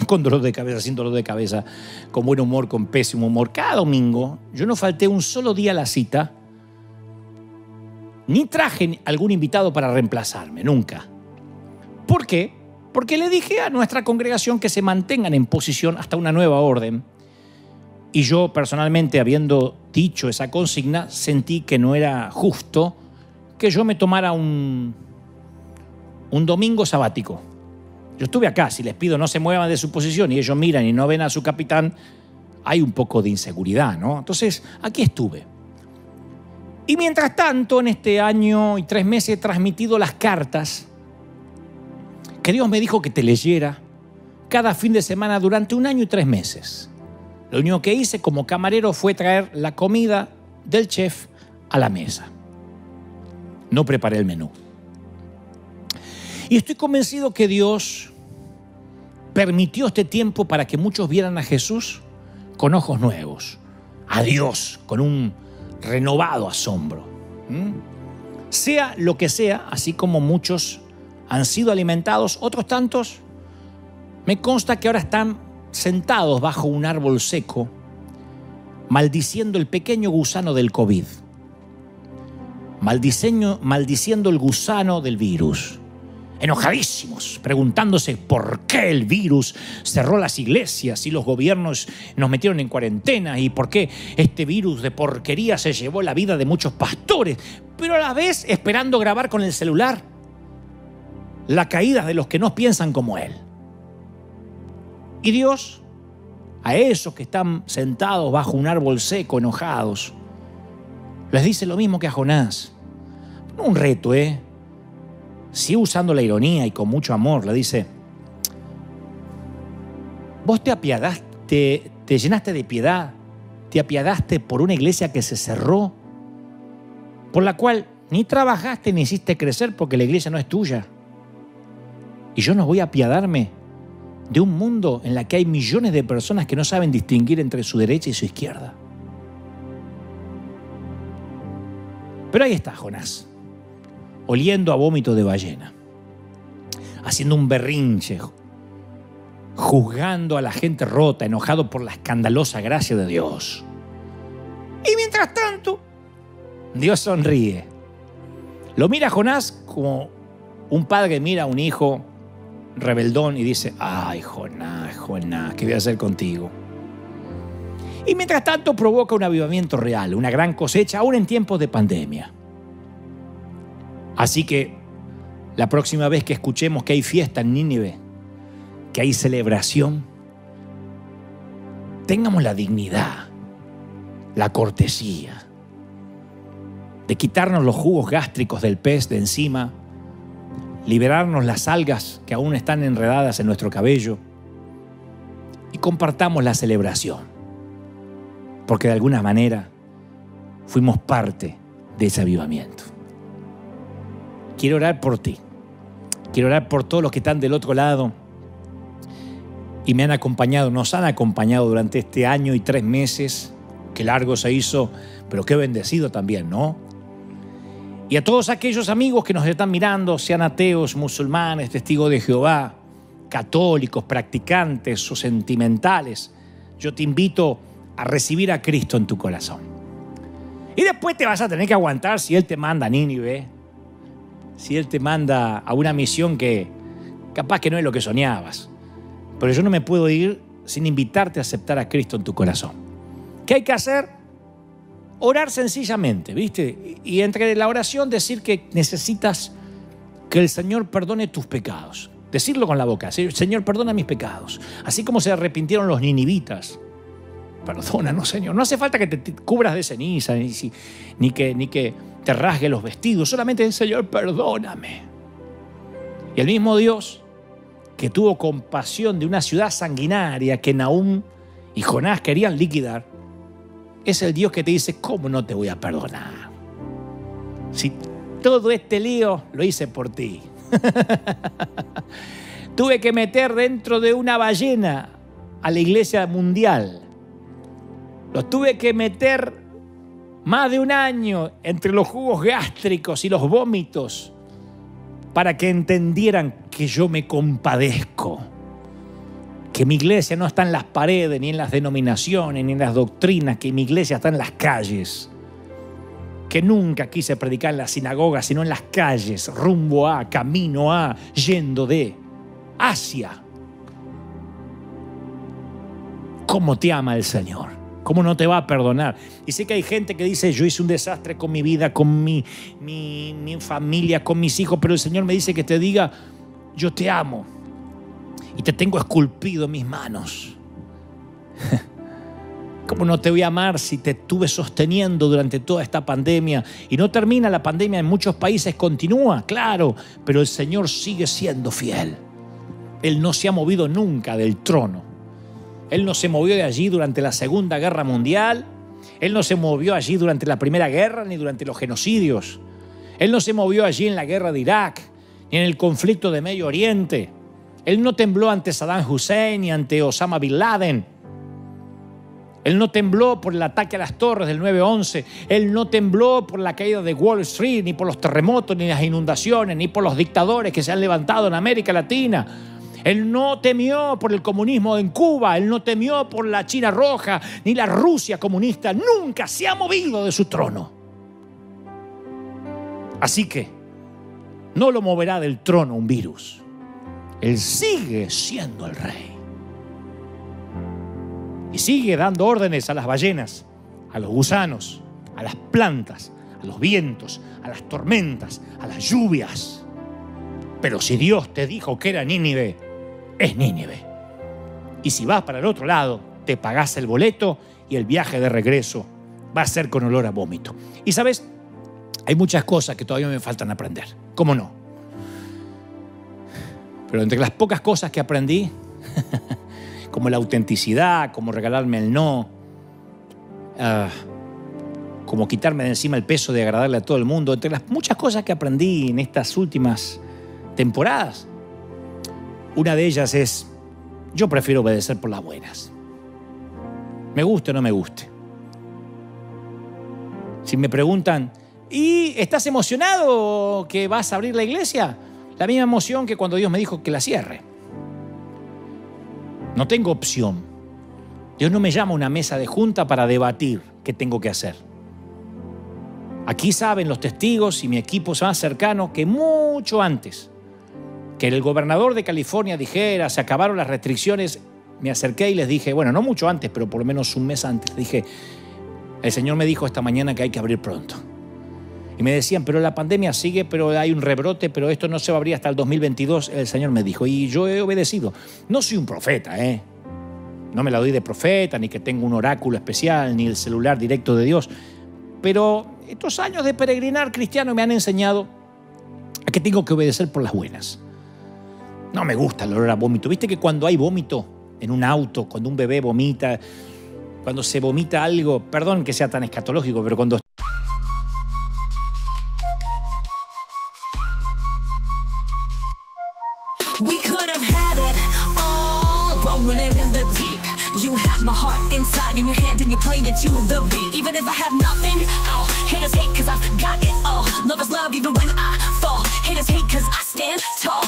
con dolor de cabeza, sin dolor de cabeza, con buen humor, con pésimo humor. Cada domingo yo no falté un solo día a la cita, ni traje algún invitado para reemplazarme, nunca. ¿Por qué? Porque le dije a nuestra congregación que se mantengan en posición hasta una nueva orden. Y yo personalmente, habiendo dicho esa consigna, sentí que no era justo que yo me tomara un domingo sabático. Yo estuve acá, si les pido no se muevan de su posición y ellos miran y no ven a su capitán, hay un poco de inseguridad, ¿no? Entonces, aquí estuve. Y mientras tanto, en este año y 3 meses he transmitido las cartas que Dios me dijo que te leyera cada fin de semana durante 1 año y 3 meses. Lo único que hice como camarero fue traer la comida del chef a la mesa. No preparé el menú. Y estoy convencido que Dios permitió este tiempo para que muchos vieran a Jesús con ojos nuevos, a Dios con un renovado asombro. Sea lo que sea, así como muchos han sido alimentados, otros tantos, me consta que ahora están sentados bajo un árbol seco, maldiciendo el pequeño gusano del COVID, maldiciendo el gusano del virus, enojadísimos, preguntándose por qué el virus cerró las iglesias y los gobiernos nos metieron en cuarentena y por qué este virus de porquería se llevó la vida de muchos pastores, pero a la vez esperando grabar con el celular la caída de los que no piensan como él. Y Dios, a esos que están sentados bajo un árbol seco, enojados, les dice lo mismo que a Jonás. No un reto, sí, usando la ironía y con mucho amor, le dice: vos te apiadaste, te llenaste de piedad, te apiadaste por una iglesia que se cerró, por la cual ni trabajaste ni hiciste crecer porque la iglesia no es tuya. Y yo no voy a apiadarme de un mundo en el que hay millones de personas que no saben distinguir entre su derecha y su izquierda. Pero ahí está Jonás, oliendo a vómito de ballena, haciendo un berrinche, juzgando a la gente rota, enojado por la escandalosa gracia de Dios. Y mientras tanto, Dios sonríe. Lo mira a Jonás como un padre mira a un hijo rebeldón y dice: ay, Jonás, ¿qué voy a hacer contigo? Y mientras tanto provoca un avivamiento real, una gran cosecha, aún en tiempos de pandemia. Así que la próxima vez que escuchemos que hay fiesta en Nínive, que hay celebración, tengamos la dignidad, la cortesía de quitarnos los jugos gástricos del pez de encima, liberarnos las algas que aún están enredadas en nuestro cabello y compartamos la celebración, porque de alguna manera fuimos parte de ese avivamiento. Quiero orar por ti, quiero orar por todos los que están del otro lado y me han acompañado, nos han acompañado durante este año y 3 meses, qué largo se hizo, pero qué bendecido también, ¿no? Y a todos aquellos amigos que nos están mirando, sean ateos, musulmanes, testigos de Jehová, católicos, practicantes o sentimentales, yo te invito a recibir a Cristo en tu corazón. Y después te vas a tener que aguantar si Él te manda a Nínive, si Él te manda a una misión que capaz que no es lo que soñabas. Pero yo no me puedo ir sin invitarte a aceptar a Cristo en tu corazón. ¿Qué hay que hacer? Orar sencillamente, ¿viste? Y entre la oración decir que necesitas que el Señor perdone tus pecados. Decirlo con la boca: Señor, perdona mis pecados. Así como se arrepintieron los ninivitas Perdónanos, Señor. No hace falta que te cubras de ceniza, ni que te rasgue los vestidos. Solamente, Señor, perdóname. Y el mismo Dios que tuvo compasión de una ciudad sanguinaria que Nahum y Jonás querían liquidar, es el Dios que te dice, ¿cómo no te voy a perdonar? Si todo este lío lo hice por ti. Tuve que meter dentro de una ballena a la iglesia mundial. Los tuve que meter más de un año entre los jugos gástricos y los vómitos para que entendieran que yo me compadezco. Que mi iglesia no está en las paredes, ni en las denominaciones, ni en las doctrinas, que mi iglesia está en las calles. Que nunca quise predicar en las sinagogas, sino en las calles, rumbo a, camino a, yendo de, hacia. ¿Cómo te ama el Señor? ¿Cómo no te va a perdonar? Y sé que hay gente que dice, yo hice un desastre con mi vida, con mi familia, con mis hijos, pero el Señor me dice que te diga, yo te amo y te tengo esculpido en mis manos. ¿Cómo no te voy a amar si te estuve sosteniendo durante toda esta pandemia? Y no termina la pandemia, en muchos países continúa, claro, pero el Señor sigue siendo fiel. Él no se ha movido nunca del trono. Él no se movió de allí durante la Segunda Guerra Mundial. Él no se movió allí durante la Primera Guerra ni durante los genocidios. Él no se movió allí en la guerra de Irak ni en el conflicto de Medio Oriente. Él no tembló ante Saddam Hussein ni ante Osama Bin Laden. Él no tembló por el ataque a las torres del 9/11. Él no tembló por la caída de Wall Street, ni por los terremotos, ni las inundaciones, ni por los dictadores que se han levantado en América Latina. Él no temió por el comunismo en Cuba, él no temió por la China roja, ni la Rusia comunista. Nunca se ha movido de su trono. Así que no lo moverá del trono un virus. Él sigue siendo el rey. Y sigue dando órdenes a las ballenas, a los gusanos, a las plantas, a los vientos, a las tormentas, a las lluvias. Pero si Dios te dijo que era Nínive, es Nínive. Y si vas para el otro lado, te pagás el boleto y el viaje de regreso va a ser con olor a vómito. Y sabes, hay muchas cosas que todavía me faltan aprender. ¿Cómo no? Pero entre las pocas cosas que aprendí, como la autenticidad, como regalarme el no, como quitarme de encima el peso de agradarle a todo el mundo, entre las muchas cosas que aprendí en estas últimas temporadas, una de ellas es, yo prefiero obedecer por las buenas. Me guste o no me guste. Si me preguntan, ¿y estás emocionado que vas a abrir la iglesia? La misma emoción que cuando Dios me dijo que la cierre. No tengo opción. Dios no me llama a una mesa de junta para debatir qué tengo que hacer. Aquí saben los testigos y mi equipo más cercano que mucho antes que el gobernador de California dijera, se acabaron las restricciones, me acerqué y les dije, bueno, no mucho antes, pero por lo menos un mes antes, dije, el Señor me dijo esta mañana que hay que abrir pronto. Y me decían, pero la pandemia sigue, pero hay un rebrote, pero esto no se va a abrir hasta el 2022. El Señor me dijo, y yo he obedecido. No soy un profeta, No me la doy de profeta, ni que tengo un oráculo especial, ni el celular directo de Dios. Pero estos años de peregrinar cristiano me han enseñado a que tengo que obedecer por las buenas. No me gusta el olor a vómito. ¿Viste que cuando hay vómito en un auto, cuando un bebé vomita, cuando se vomita algo, perdón que sea tan escatológico, pero cuando... We could have had it all, rolling in the deep. You have my heart inside in your hand and you played it to the beat. Even if I have nothing, oh, haters hate cause I've got it all. Lovers love even when I fall. Haters hate cause I stand tall.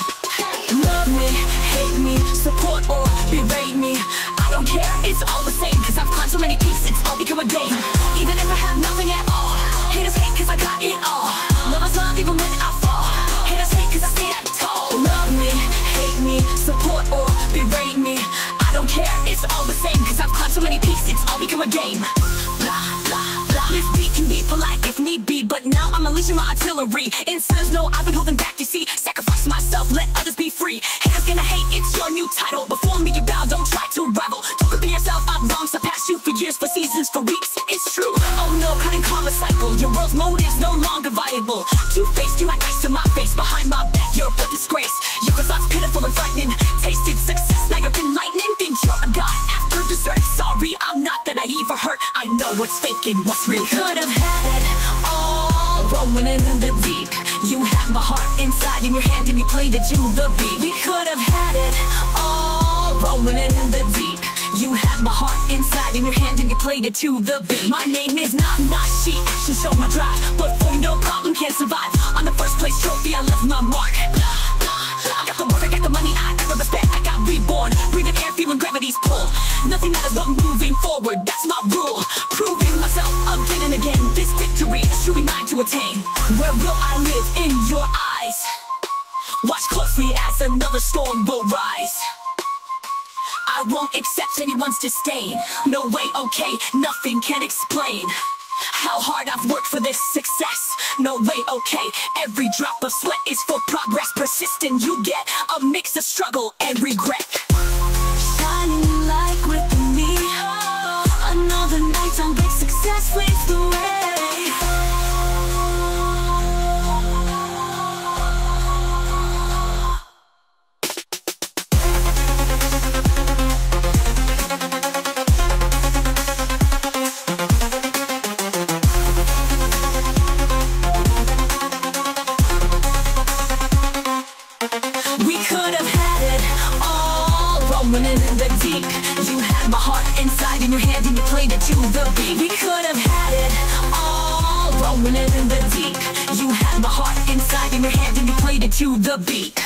Love me, hate me, support or berate me, I don't care, it's all the same. Cause I've climbed so many peaks, it's all become a game. Even if I have nothing at all, haters hate cause I got it all. Lovers love even when I fall. Haters hate cause I stand tall. Love me, hate me, support or berate me, I don't care, it's all the same. Cause I've climbed so many peaks, it's all become a game. Blah, blah, blah. This beat can be polite if need be, but now I'm unleashing my artillery. Incense, no, I've been holding back, you see. Sacrifice myself, let others be free. Haters gonna hate, it's your new title. Before me you bow, don't try to rival. Don't compare yourself, I'm wrong, surpass you for years. unstable. Two-faced, you act nice to my face. Behind my back, you're a disgrace. Your thoughts pitiful and frightening. Tasted success, now you're enlightening. Think you're a god after dessert. Sorry, I'm not that naive or hurt. I know what's fake and what's real. Could have had it all, rolling in the deep. You had my heart inside in your hand and you played it to the beat. We could have had it all, rolling in the deep. You had my heart inside in your hand and you played it to the beat. My name is not she action show my drive, but for you no problem can't survive. On the first place trophy I left my mark. I got the work, I got the money, I got the respect, I got reborn. Breathing air, feeling gravity's pull. Nothing matters but moving forward, that's my rule. Proving myself again and again. This victory is truly mine to attain. Where will I live? In your eyes. Watch closely as another storm will rise. I won't accept anyone's disdain. No way, okay, nothing can explain how hard I've worked for this success. No way, okay, every drop of sweat is for progress. Persistent, you get a mix of struggle and regret. Shining like with me, another night on big success leads the way. In the deep, you had my heart inside in your hand and you played it to the beat. We could have had it all, rolling in the deep. You had my heart inside in your hand and you played it to the beat.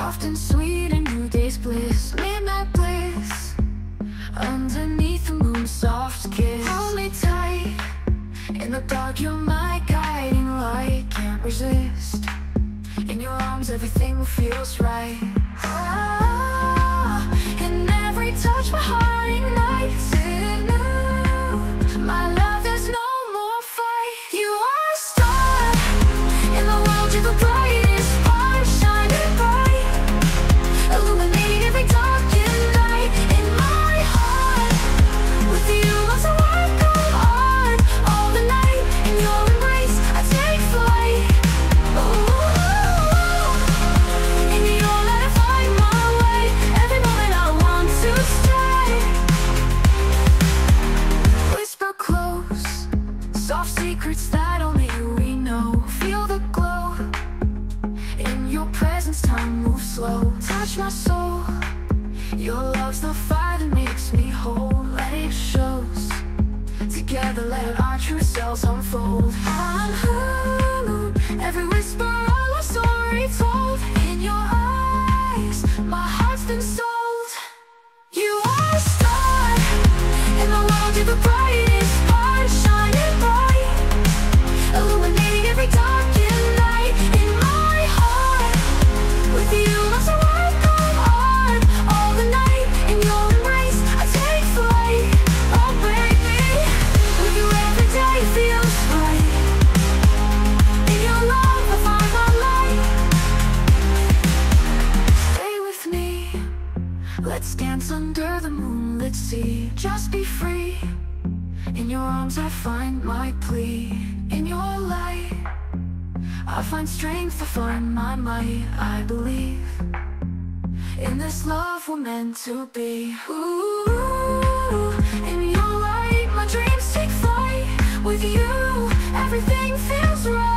soft and sweet, a new day's bliss, midnight bliss. Underneath the moon's soft kiss, hold me tight. In the dark, you're my guiding light. Can't resist. In your arms, everything feels right. In every touch, my heart ignites anew. My love, there's no more fight. You are a star in the world, you're the brightest spark, shining bright, illuminating every darkened night. In my heart, with you, loves are work of art. All the night, in your embrace, I take flight. In your light, I find my way. Every moment I want to stay. Whisper close, soft secrets that only we know. Feel the glow. In your presence, time moves slow. Touch my soul. Your love's the fire that makes me whole. Let it shows. Together, let our true selves unfold. I'm who, every whisper, all our story told. In your eyes, my heart's been sold. You are a star in the world, you're the brightest spark, shining bright, illuminating every darkened night. In my heart, with you, love's a work of art. All the night, in your embrace, I take flight. Oh baby, with you every day feels right. In your love, I find my light. Stay with me, let's dance under the moonlit sea. Just be free. In your arms I find my plea. In your light I find strength, I find my might. I believe in this love we're meant to be. Ooh, in your light my dreams take flight. With you everything feels right.